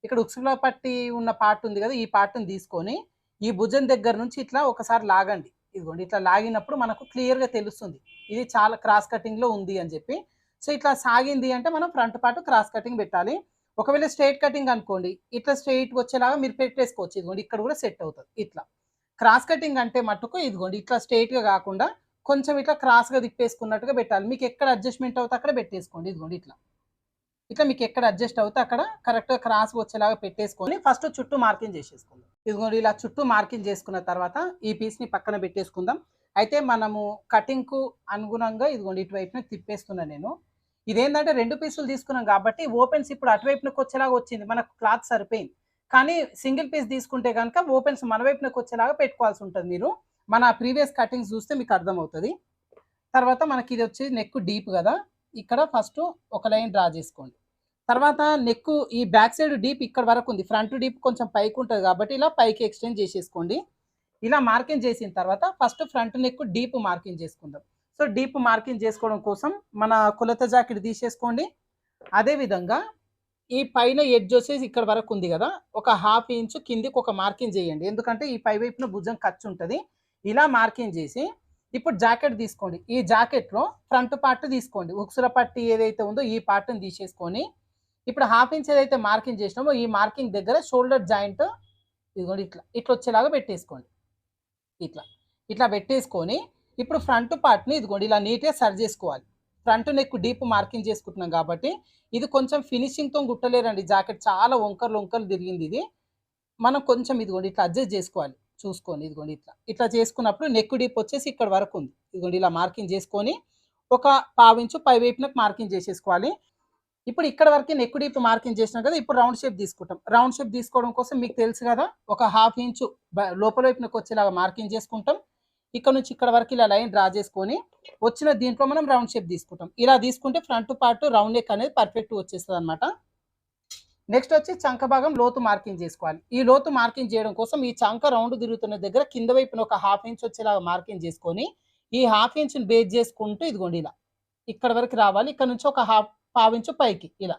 ఇక్కడ ఉక్సులో పట్టి ఉన్న పార్ట్ ఉంది కదా, ఈ పార్ట్ని తీసుకొని ఈ భుజం దగ్గర నుంచి ఇట్లా ఒకసారి లాగండి. ఇదిగోండి ఇట్లా లాగినప్పుడు మనకు క్లియర్గా తెలుస్తుంది ఇది చాలా క్రాస్ కటింగ్లో ఉంది అని చెప్పి. సో ఇట్లా సాగింది అంటే మనం ఫ్రంట్ పార్ట్ క్రాస్ కటింగ్ పెట్టాలి. ఒకవేళ స్ట్రైట్ కటింగ్ అనుకోండి, ఇట్లా స్ట్రైట్గా వచ్చేలాగా మీరు పెట్టేసుకోవచ్చు. ఇదిగోండి ఇక్కడ కూడా సెట్ అవుతుంది. ఇట్లా క్రాస్ కటింగ్ అంటే మట్టుకు ఇదిగోండి ఇట్లా స్ట్రైట్గా కాకుండా కొంచెం ఇట్లా క్రాస్గా తిప్పేసుకున్నట్టుగా పెట్టాలి. మీకు ఎక్కడ అడ్జస్ట్మెంట్ అవుతే అక్కడ పెట్టేసుకోండి. ఇదిగోండి ఇట్లా మీకు ఎక్కడ అడ్జస్ట్ అవుతే అక్కడ కరెక్ట్గా క్రాస్గా వచ్చేలాగా పెట్టేసుకొని ఫస్ట్ చుట్టూ మార్కింగ్ చేసేసుకుందాం. ఇదిగోండి ఇలా చుట్టూ మార్కింగ్ చేసుకున్న తర్వాత ఈ పీస్ని పక్కన పెట్టేసుకుందాం. అయితే మనము కటింగ్కు అనుగుణంగా ఇదిగోండి ఇటువైపున తిప్పేస్తున్నాను నేను. ఇదేంటంటే 2 పీసులు తీసుకున్నాం కాబట్టి ఓపెన్స్ ఇప్పుడు అటువైపునకు వచ్చేలాగా వచ్చింది, మనకు క్లాత్ సరిపోయింది. కానీ సింగిల్ పీస్ తీసుకుంటే కనుక ఓపెన్స్ మన వైపునకు వచ్చేలాగా పెట్టుకోవాల్సి ఉంటుంది. మీరు మన ప్రీవియస్ కటింగ్స్ చూస్తే మీకు అర్థమవుతుంది. తర్వాత మనకి ఇది వచ్చి నెక్ డీప్ కదా, ఇక్కడ ఫస్ట్ ఒక లైన్ డ్రా చేసుకోండి. తర్వాత నెక్ ఈ బ్యాక్ సైడ్ డీప్ ఇక్కడ వరకు ఉంది, ఫ్రంట్ డీప్ కొంచెం పైకి ఉంటుంది కాబట్టి ఇలా పైకి ఎక్స్టెండ్ చేసేసుకోండి. ఇలా మార్కింగ్ చేసిన తర్వాత first front neck deep marking చేసుకుందాం. సో డీప్ మార్కింగ్ చేసుకోవడం కోసం మన కొలత జాకెట్ తీసేసుకోండి. అదేవిధంగా ఈ పైన ఎడ్జ్ వచ్చేసి ఇక్కడ వరకు ఉంది కదా, ఒక ½ ఇంచు కిందికి ఒక మార్కింగ్ చేయండి. ఎందుకంటే ఈ పై వైపున భుజం ఖర్చు ఉంటుంది. ఇలా మార్కింగ్ చేసి ఇప్పుడు జాకెట్ తీసుకోండి. ఈ జాకెట్లో ఫ్రంట్ పార్ట్ తీసుకోండి. ఉక్సుల పట్టి ఏదైతే ఉందో ఈ పార్ట్ని తీసేసుకొని ఇప్పుడు ½ ఇంచ్ ఏదైతే మార్కింగ్ చేసినామో ఈ మార్కింగ్ దగ్గర షోల్డర్ జాయింట్ ఇదిగోండి ఇట్లా వచ్చేలాగా పెట్టేసుకోండి. ఇట్లా పెట్టేసుకొని ఇప్పుడు ఫ్రంట్ పార్ట్ని ఇదిగోండి ఇలా నీట్గా సరి చేసుకోవాలి. ఫ్రంట్ నెక్ డీప్ మార్కింగ్ చేసుకుంటున్నాం కాబట్టి ఇది కొంచెం ఫినిషింగ్తో గుట్టలేరండి. జాకెట్ చాలా వంకర్లు తిరిగింది. ఇది మనం కొంచెం ఇదిగోండి ఇట్లా అడ్జస్ట్ చేసుకోవాలి. చూసుకోండి ఇదిగోండి ఇట్లా చేసుకున్నప్పుడు నెక్ డీప్ వచ్చేసి ఇక్కడ వరకు ఉంది. ఇదిగోండి ఇలా మార్కింగ్ చేసుకొని ఒక ½ ఇంచు పై వైపునకు మార్కింగ్ చేసేసుకోవాలి. ఇప్పుడు ఇక్కడ వరకు నెక్ డీప్ మార్కింగ్ చేసినాం కదా, ఇప్పుడు రౌండ్ షేప్ తీసుకుంటాం. రౌండ్ షేప్ తీసుకోవడం కోసం మీకు తెలుసు కదా, ఒక ½ ఇంచు లోపల వైపునకు వచ్చేలాగా మార్కింగ్ చేసుకుంటాం. ఇక్కడ నుంచి ఇక్కడ వరకు ఇలా లైన్ డ్రా చేసుకొని వచ్చిన దీంట్లో మనం రౌండ్ షేప్ తీసుకుంటాం. ఇలా తీసుకుంటే ఫ్రంట్ పార్ట్ రౌండ్ నెక్ అనేది పర్ఫెక్ట్ వచ్చేస్తుంది అనమాట. నెక్స్ట్ వచ్చి చంక భాగం లోతు మార్కింగ్ చేసుకోవాలి. ఈ లోతు మార్కింగ్ చేయడం కోసం ఈ చంక రౌండ్ తిరుగుతున్న దగ్గర కింద వైపున ఒక ½ ఇంచ్ వచ్చేలాగా మార్కింగ్ చేసుకొని ఈ ½ ఇంచ్ని బేస్ చేసుకుంటూ ఇదిగోండి ఇలా ఇక్కడ వరకు రావాలి. ఇక్కడ నుంచి ఒక ½ ఇంచు పైకి ఇలా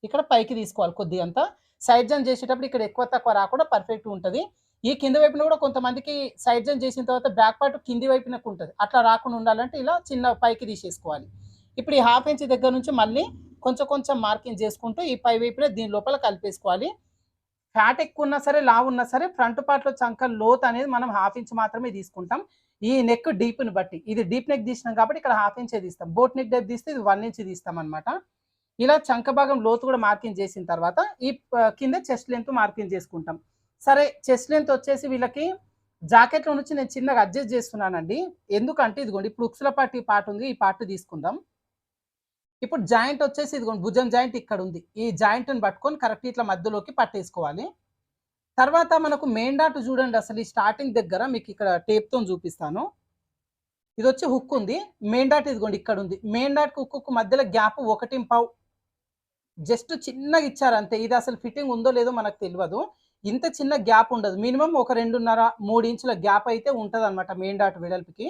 ఇక్కడ పైకి తీసుకోవాలి. కొద్దిగంతా సైడ్ జంప్ చేసేటప్పుడు ఇక్కడ ఎక్కువ తక్కువ రాకుండా పర్ఫెక్ట్ ఉంటుంది. ఈ కింద వైపున కూడా కొంతమందికి సైడ్ జంప్ చేసిన తర్వాత బ్యాక్ పార్ట్ కింది వైపునకు ఉంటుంది. అట్లా రాకుండా ఉండాలంటే ఇలా చిన్న పైకి తీసేసుకోవాలి. ఇప్పుడు ఈ ½ ఇంచ్ దగ్గర నుంచి మళ్ళీ కొంచెం మార్కింగ్ చేసుకుంటూ ఈ పై వైపున దీని లోపల కలిపేసుకోవాలి. ఫ్యాట్ ఎక్కువ ఉన్నా సరే లావు ఉన్నా సరే ఫ్రంట్ పార్ట్లో చంక లోత్ అనేది మనం ½ ఇంచ్ మాత్రమే తీసుకుంటాం. ఈ నెక్ డీప్ని బట్టి ఇది డీప్ నెక్ తీసినాం కాబట్టి ఇక్కడ హాఫ్ ఇంచే తీస్తాం. బోట్ నెక్ డెప్ తీస్తే ఇది 1 ఇంచ్ తీస్తాం అనమాట. ఇలా చంక భాగం లోతు కూడా మార్కింగ్ చేసిన తర్వాత ఈ కింద చెస్ట్ లెంత్ మార్కింగ్ చేసుకుంటాం. సరే చెస్ట్ లెంత్ వచ్చేసి వీళ్ళకి జాకెట్లో నుంచి నేను చిన్నగా అడ్జస్ట్ చేస్తున్నానండి. ఎందుకంటే ఇదిగోండి ఇప్పుడు ఉక్సుల పట్టి పార్ట్ ఉంది, ఈ పార్ట్ తీసుకుందాం. ఇప్పుడు జాయింట్ వచ్చేసి ఇదిగోండి భుజం జాయింట్ ఇక్కడ ఉంది. ఈ జాయింట్ని పట్టుకొని కరెక్ట్ ఇట్లా మధ్యలోకి పట్టేసుకోవాలి. తర్వాత మనకు మెయిన్ డాట్ చూడండి, అసలు ఈ స్టార్టింగ్ దగ్గర మీకు ఇక్కడ టేప్తో చూపిస్తాను. ఇది వచ్చి హుక్ ఉంది, మెయిన్ డాట్ ఇదిగోండి ఇక్కడ ఉంది. మెయిన్ డాట్ హుక్ మధ్యలో గ్యాప్ 1.5 జస్ట్ చిన్నగా ఇచ్చారు అంతే. ఇది అసలు ఫిట్టింగ్ ఉందో లేదో మనకు తెలియదు. ఇంత చిన్న గ్యాప్ ఉండదు, మినిమం ఒక 2.5-3 ఇంచుల గ్యాప్ అయితే ఉంటుంది అనమాట మెయిన్ డాట్ వెడల్పుకి.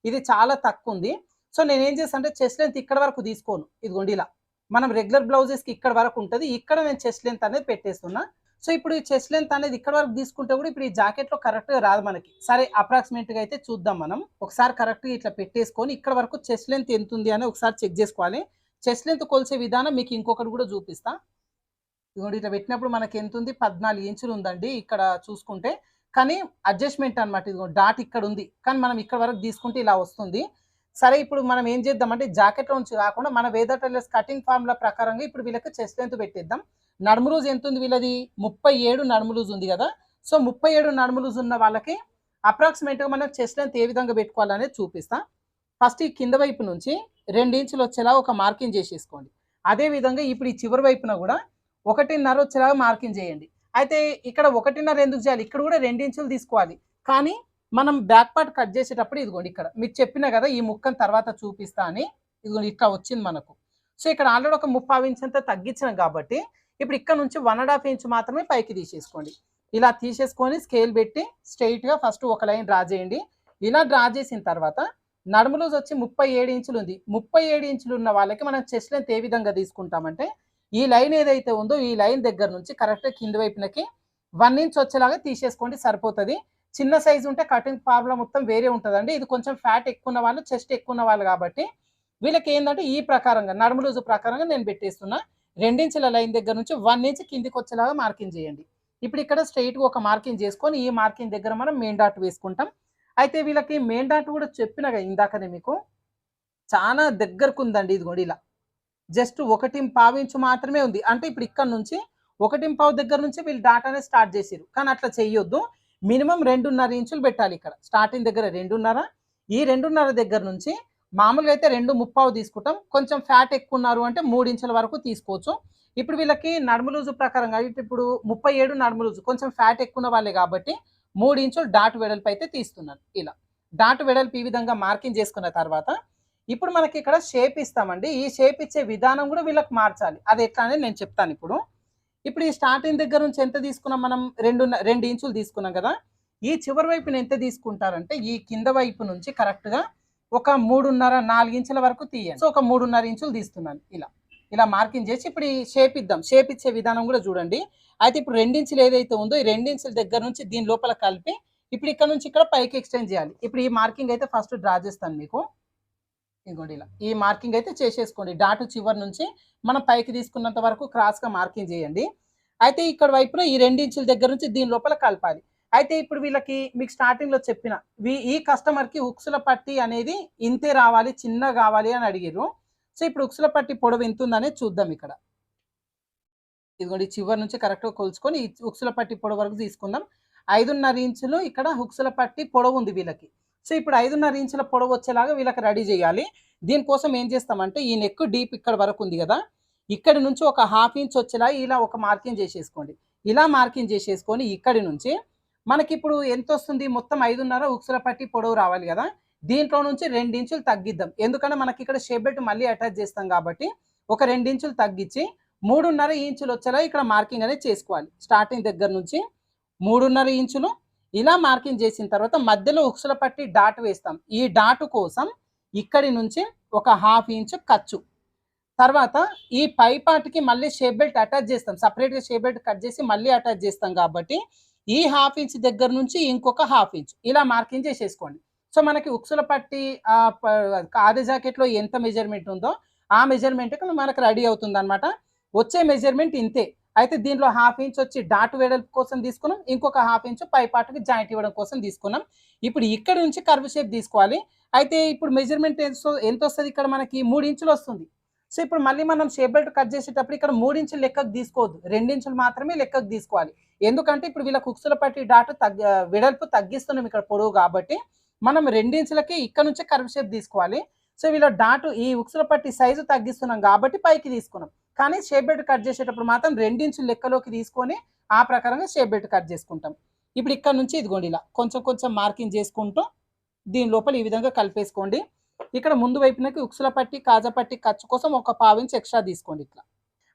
ఇది చాలా తక్కువ ఉంది. సో నేను ఏం చేస్తాను అంటే చెస్ట్ లెంత్ ఇక్కడ వరకు తీసుకోను, ఇదిగోండి ఇలా మనం రెగ్యులర్ బ్లౌజెస్కి ఇక్కడ వరకు ఉంటుంది, ఇక్కడ నేను చెస్ట్ లెంత్ అనేది పెట్టేస్తున్నా. సో ఇప్పుడు ఈ చెస్ట్ లెంత్ అనేది ఇక్కడ వరకు తీసుకుంటే కూడా ఇప్పుడు ఈ జాకెట్లో కరెక్ట్గా రాదు మనకి. సరే అప్రాక్సిమేట్గా అయితే చూద్దాం మనం. ఒకసారి కరెక్ట్గా ఇట్లా పెట్టేసుకొని ఇక్కడ వరకు చెస్ట్ లెంత్ ఎంత ఉంది అని ఒకసారి చెక్ చేసుకోవాలి. చెస్ట్ లెంత్ కొలిసే విధానం మీకు ఇంకొకటి కూడా చూపిస్తా. ఇదిగోండి ఇట్లా పెట్టినప్పుడు మనకి ఎంత ఉంది, 14 ఇంచులు ఉందండి ఇక్కడ చూసుకుంటే. కానీ అడ్జస్ట్మెంట్ అనమాట, ఇదిగోండి డాట్ ఇక్కడ ఉంది కానీ మనం ఇక్కడ వరకు తీసుకుంటే ఇలా వస్తుంది. సరే ఇప్పుడు మనం ఏం చేద్దామంటే జాకెట్లో నుంచి కాకుండా మన వేద టైలర్స్ కటింగ్ ఫార్ములా ప్రకారంగా ఇప్పుడు వీళ్ళకి చెస్ట్ లెంత్ పెట్టేద్దాం. నడుము లూజ్ ఎంత ఉంది వీళ్ళది, 37 నడుము లూజ్ ఉంది కదా. సో 37 నడుము లూజ్ ఉన్న వాళ్ళకి అప్రాక్సిమేట్గా మనం చెస్ట్ లెంత్ ఏ విధంగా పెట్టుకోవాలనేది చూపిస్తా. ఫస్ట్ ఈ కింద వైపు నుంచి 2 ఇంచులు వచ్చేలా ఒక మార్కింగ్ చేసేసుకోండి. అదేవిధంగా ఇప్పుడు ఈ చివరి వైపున కూడా 1.5 వచ్చేలాగా మార్కింగ్ చేయండి. అయితే ఇక్కడ 1.5 ఎందుకు చేయాలి, ఇక్కడ కూడా 2 ఇంచులు తీసుకోవాలి. కానీ మనం బ్యాక్ పార్ట్ కట్ చేసేటప్పుడు ఇదిగోండి ఇక్కడ మీకు చెప్పినా కదా ఈ ముక్కను తర్వాత చూపిస్తా అని, ఇదిగోండి ఇట్లా వచ్చింది మనకు. సో ఇక్కడ ఆల్రెడీ ఒక 30 ఇంచ్ అంతా తగ్గించినాం కాబట్టి ఇప్పుడు ఇక్కడ నుంచి 1.5 ఇంచ్ మాత్రమే పైకి తీసేసుకోండి. ఇలా తీసేసుకొని స్కేల్ పెట్టి స్ట్రైట్గా ఫస్ట్ ఒక లైన్ డ్రా చేయండి. ఇలా డ్రా చేసిన తర్వాత నడుము లూజ్ వచ్చి 37 ఇంచులు ఉంది. 37 ఇంచులు ఉన్న వాళ్ళకి మనం చెస్ట్ లెంత్ ఏ విధంగా తీసుకుంటామంటే ఈ లైన్ ఏదైతే ఉందో ఈ లైన్ దగ్గర నుంచి కరెక్ట్గా కింది వైపునకి 1 ఇంచ్ వచ్చేలాగా తీసేసుకోండి, సరిపోతుంది. చిన్న సైజు ఉంటే కటింగ్ ఫార్ములా మొత్తం వేరే ఉంటుందండి. ఇది కొంచెం ఫ్యాట్ ఎక్కువ ఉన్న వాళ్ళు, చెస్ట్ ఎక్కువ ఉన్న వాళ్ళు కాబట్టి వీళ్ళకి ఏంటంటే ఈ ప్రకారంగా నడుము లూజు ప్రకారంగా నేను పెట్టేస్తున్నా. 2 ఇంచుల లైన్ దగ్గర నుంచి 1 ఇంచ్ కిందికి వచ్చేలాగా మార్కింగ్ చేయండి. ఇప్పుడు ఇక్కడ స్ట్రైట్గా ఒక మార్కింగ్ చేసుకొని ఈ మార్కింగ్ దగ్గర మనం మెయిన్ డాట్ వేసుకుంటాం. అయితే వీళ్ళకి మెయిన్ డాట్ కూడా చెప్పినగా ఇందాకనే మీకు చాలా దగ్గరకు ఉందండి. ఇదిగోండి ఇలా జస్ట్ 1.5 ఇంచు మాత్రమే ఉంది. అంటే ఇప్పుడు ఇక్కడ నుంచి 1.5 దగ్గర నుంచి వీళ్ళు డాట్ అనేది స్టార్ట్ చేసారు, కానీ అట్లా చేయొద్దు. మినిమం 2.5 ఇంచులు పెట్టాలి. ఇక్కడ స్టార్టింగ్ దగ్గర 2.5, ఈ 2.5 దగ్గర నుంచి మామూలుగా అయితే 2.35 తీసుకుంటాం. కొంచెం ఫ్యాట్ ఎక్కువ ఉన్నారు అంటే 3 ఇంచుల వరకు తీసుకోవచ్చు. ఇప్పుడు వీళ్ళకి నడుము లూజు ప్రకారంగా ఇప్పుడు 37 నడుము లూజు, కొంచెం ఫ్యాట్ ఎక్కువ ఉన్న వాళ్ళే కాబట్టి 3 ఇంచులు డాట్ వెడల్పు అయితే తీస్తున్నాను. ఇలా డాట్ వెడల్పు ఈ విధంగా మార్కింగ్ చేసుకున్న తర్వాత ఇప్పుడు మనకి ఇక్కడ షేప్ ఇస్తామండి. ఈ షేప్ ఇచ్చే విధానం కూడా వీళ్ళకి మార్చాలి. అది ఎట్లా అనేది నేను చెప్తాను ఇప్పుడు. ఇప్పుడు ఈ స్టార్టింగ్ దగ్గర నుంచి ఎంత తీసుకున్నాం మనం, 2 ఇంచులు తీసుకున్నాం కదా. ఈ చివరి వైపున ఎంత తీసుకుంటారంటే ఈ కింద వైపు నుంచి కరెక్ట్గా ఒక 3.5-4 ఇంచుల వరకు తీయండి. సో ఒక 3.5 ఇంచులు తీస్తున్నాను. ఇలా మార్కింగ్ చేసి ఇప్పుడు ఈ షేప్ ఇద్దాం. షేప్ ఇచ్చే విధానం కూడా చూడండి. అయితే ఇప్పుడు 2 ఇంచులు ఏదైతే ఉందో ఈ 2 ఇంచుల దగ్గర నుంచి దీని లోపల కలిపి ఇప్పుడు ఇక్కడ నుంచి ఇక్కడ పైకి ఎక్స్టెండ్ చేయాలి. ఇప్పుడు ఈ మార్కింగ్ అయితే ఫస్ట్ డ్రా చేస్తాను మీకు. ఇదిగోండి ఇలా ఈ మార్కింగ్ అయితే చేసేసుకోండి. డాట్ చివరి నుంచి మనం పైకి తీసుకున్నంత వరకు క్రాస్గా మార్కింగ్ చేయండి. అయితే ఇక్కడ వైపున ఈ 2 ఇంచుల దగ్గర నుంచి దీని లోపల కలపాలి. అయితే ఇప్పుడు వీళ్ళకి మీకు స్టార్టింగ్లో చెప్పిన ఈ కస్టమర్కి ఉక్సుల పట్టి అనేది ఇంతే రావాలి, చిన్న కావాలి అని అడిగారు. సో ఇప్పుడు ఉక్సుల పట్టి పొడవు ఎంత ఉందనేది చూద్దాం. ఇక్కడ ఇదిగోండి చివరి నుంచి కరెక్ట్గా కొలుచుకొని ఈ ఉక్సుల పట్టి పొడవు వరకు తీసుకుందాం. 5.5 ఇంచులు ఇక్కడ ఉక్సుల పట్టి పొడవు ఉంది వీళ్ళకి. సో ఇప్పుడు 5.5 ఇంచుల పొడవు వచ్చేలాగా వీళ్ళకి రెడీ చేయాలి. దీనికోసం ఏం చేస్తామంటే ఈ నెక్ డీప్ ఇక్కడ వరకు ఉంది కదా, ఇక్కడి నుంచి ఒక 1/2 ఇంచ్ వచ్చేలా ఇలా ఒక మార్కింగ్ చేసేసుకోండి. ఇలా మార్కింగ్ చేసేసుకొని ఇక్కడి నుంచి మనకి ఇప్పుడు ఎంత వస్తుంది, మొత్తం 5.5 ఉక్సుల పట్టి పొడవు రావాలి కదా. దీంట్లో నుంచి 2 ఇంచులు తగ్గిద్దాం, ఎందుకంటే మనకి ఇక్కడ షేప్ బెల్ట్ మళ్ళీ అటాచ్ చేస్తాం కాబట్టి ఒక 2 ఇంచులు తగ్గించి 3.5 ఇంచులు వచ్చేలా ఇక్కడ మార్కింగ్ అనేది చేసుకోవాలి. స్టార్టింగ్ దగ్గర నుంచి 3.5 ఇంచులు ఇలా మార్కింగ్ చేసిన తర్వాత మధ్యలో ఉక్సుల పట్టి డాట్ వేస్తాం. ఈ డాట్ కోసం ఇక్కడి నుంచి ఒక 1/2 ఇంచు ఖర్చు. తర్వాత ఈ పై పార్ట్కి మళ్ళీ షేప్ బెల్ట్ అటాచ్ చేస్తాం, సపరేట్గా షేప్ బెల్ట్ కట్ చేసి మళ్ళీ అటాచ్ చేస్తాం కాబట్టి ఈ 1/2 ఇంచ్ దగ్గర నుంచి ఇంకొక 1/2 ఇంచ్ ఇలా మార్కింగ్ చేసేసుకోండి. సో మనకి ఉక్సుల పట్టి ఆది జాకెట్లో ఎంత మెజర్మెంట్ ఉందో ఆ మెజర్మెంట్కి మనకు రెడీ అవుతుంది అనమాట. వచ్చే మెజర్మెంట్ ఇంతే. అయితే దీనిలో హాఫ్ ఇంచ్ వచ్చి డాట్ వెడల్పు కోసం తీసుకున్నాం, ఇంకొక హాఫ్ ఇంచ్ పై పాటుకి జాయింట్ ఇవ్వడం కోసం తీసుకున్నాం. ఇప్పుడు ఇక్కడ నుంచి కర్వ్ షేప్ తీసుకోవాలి. అయితే ఇప్పుడు మెజర్మెంట్ ఎంత వస్తుంది ఇక్కడ మనకి 3 ఇంచులు వస్తుంది. సో ఇప్పుడు మళ్ళీ మనం షేప్ బెల్ట్ కట్ చేసేటప్పుడు ఇక్కడ 3 ఇంచులు లెక్కకు తీసుకోవద్దు, 2 ఇంచులు మాత్రమే లెక్కకు తీసుకోవాలి. ఎందుకంటే ఇప్పుడు వీళ్ళ కుక్సుల పట్టి డాట్ వెడల్పు తగ్గిస్తున్నాం ఇక్కడ పొడవు కాబట్టి మనం 2 ఇంచులకి ఇక్కడ నుంచి కర్వ్ షేప్ తీసుకోవాలి. సో వీళ్ళ డాట్ ఈ ఉక్సుల పట్టి సైజు తగ్గిస్తున్నాం కాబట్టి పైకి తీసుకున్నాం. కానీ షేప్ బెల్ట్ కట్ చేసేటప్పుడు మాత్రం 2 ఇంచులు లెక్కలోకి తీసుకొని ఆ ప్రకారంగా షేప్ బెల్ట్ కట్ చేసుకుంటాం. ఇప్పుడు ఇక్కడ నుంచి ఇదిగోండి ఇలా కొంచెం కొంచెం మార్కింగ్ చేసుకుంటూ దీని లోపల ఈ విధంగా కలిపేసుకోండి. ఇక్కడ ముందు వైపునకి ఉక్సుల పట్టి కాజా పట్టి ఖర్చు కోసం ఒక పావు ఇంచ్ ఎక్స్ట్రా తీసుకోండి ఇట్లా.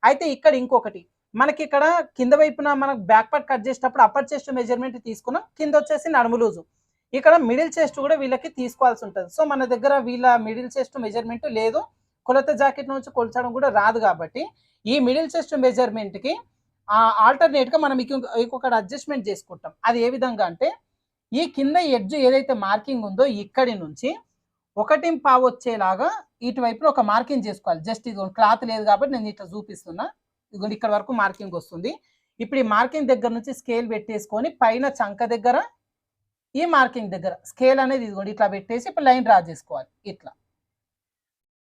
అయితే ఇక్కడ ఇంకొకటి మనకి ఇక్కడ కింద వైపున మనకు బ్యాక్ పార్ట్ కట్ చేసేటప్పుడు అప్పర్ చెస్ట్ మెజర్మెంట్ తీసుకున్నాం, కింద వచ్చేసి నడుము లూజు. ఇక్కడ మిడిల్ చెస్ట్ కూడా వీళ్ళకి తీసుకోవాల్సి ఉంటుంది. సో మన దగ్గర వీళ్ళ మిడిల్ చెస్ట్ మెజర్మెంట్ లేదు, కొలత జాకెట్ నుంచి కొలచడం కూడా రాదు కాబట్టి ఈ మిడిల్ చెస్ట్ మెజర్మెంట్కి ఆల్టర్నేట్గా మనం ఇంకొకటి అడ్జస్ట్మెంట్ చేసుకుంటాం. అది ఏ విధంగా అంటే ఈ కింద ఎడ్జ్ ఏదైతే మార్కింగ్ ఉందో ఇక్కడి నుంచి 1.5 వచ్చేలాగా ఇటువైపున ఒక మార్కింగ్ చేసుకోవాలి. జస్ట్ ఇది క్లాత్ లేదు కాబట్టి నేను ఇట్లా చూపిస్తున్నా. ఇదిగోండి ఇక్కడ వరకు మార్కింగ్ వస్తుంది. ఇప్పుడు ఈ మార్కింగ్ దగ్గర నుంచి స్కేల్ పెట్టేసుకొని పైన చంక దగ్గర ఈ మార్కింగ్ దగ్గర స్కేల్ అనేది ఇదిగోండి ఇట్లా పెట్టేసి ఇప్పుడు లైన్ డ్రా చేసుకోవాలి ఇట్లా.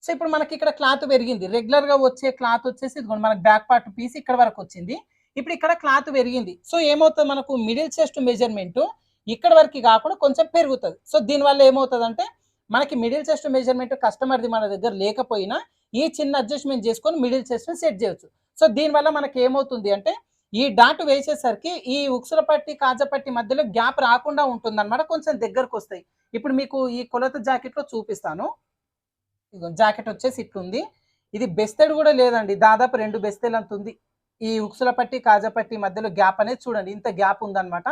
సో ఇప్పుడు మనకి ఇక్కడ క్లాత్ పెరిగింది, రెగ్యులర్గా వచ్చే క్లాత్ వచ్చేసి ఇదిగోండి మనకి బ్యాక్ పార్ట్ పీస్ ఇక్కడ వరకు వచ్చింది. ఇప్పుడు ఇక్కడ క్లాత్ పెరిగింది. సో ఏమవుతుంది మనకు మిడిల్ చెస్ట్ మెజర్మెంట్ ఇక్కడ వరకు కాకుండా కొంచెం పెరుగుతుంది. సో దీనివల్ల ఏమవుతుంది అంటే మనకి మిడిల్ చెస్ట్ మెజర్మెంట్ కస్టమర్ది మన దగ్గర లేకపోయినా ఈ చిన్న అడ్జస్ట్మెంట్ చేసుకొని మిడిల్ చెస్ట్ సెట్ చేయొచ్చు. సో దీనివల్ల మనకి ఏమవుతుంది అంటే ఈ డాట్ వేసేసరికి ఈ ఉక్సుల పట్టి కాజా పట్టి మధ్యలో గ్యాప్ రాకుండా ఉంటుంది అనమాట, కొంచెం దగ్గరకు వస్తాయి. ఇప్పుడు మీకు ఈ కొలత జాకెట్లో చూపిస్తాను. జాకెట్ వచ్చేసి ఇట్లుంది. ఇది బెస్తెడ్ కూడా లేదండి, దాదాపు 2 బెస్తెలు అంత ఉంది. ఈ ఉక్సుల పట్టి కాజా పట్టి మధ్యలో గ్యాప్ అనేది చూడండి ఇంత గ్యాప్ ఉందన్నమాట.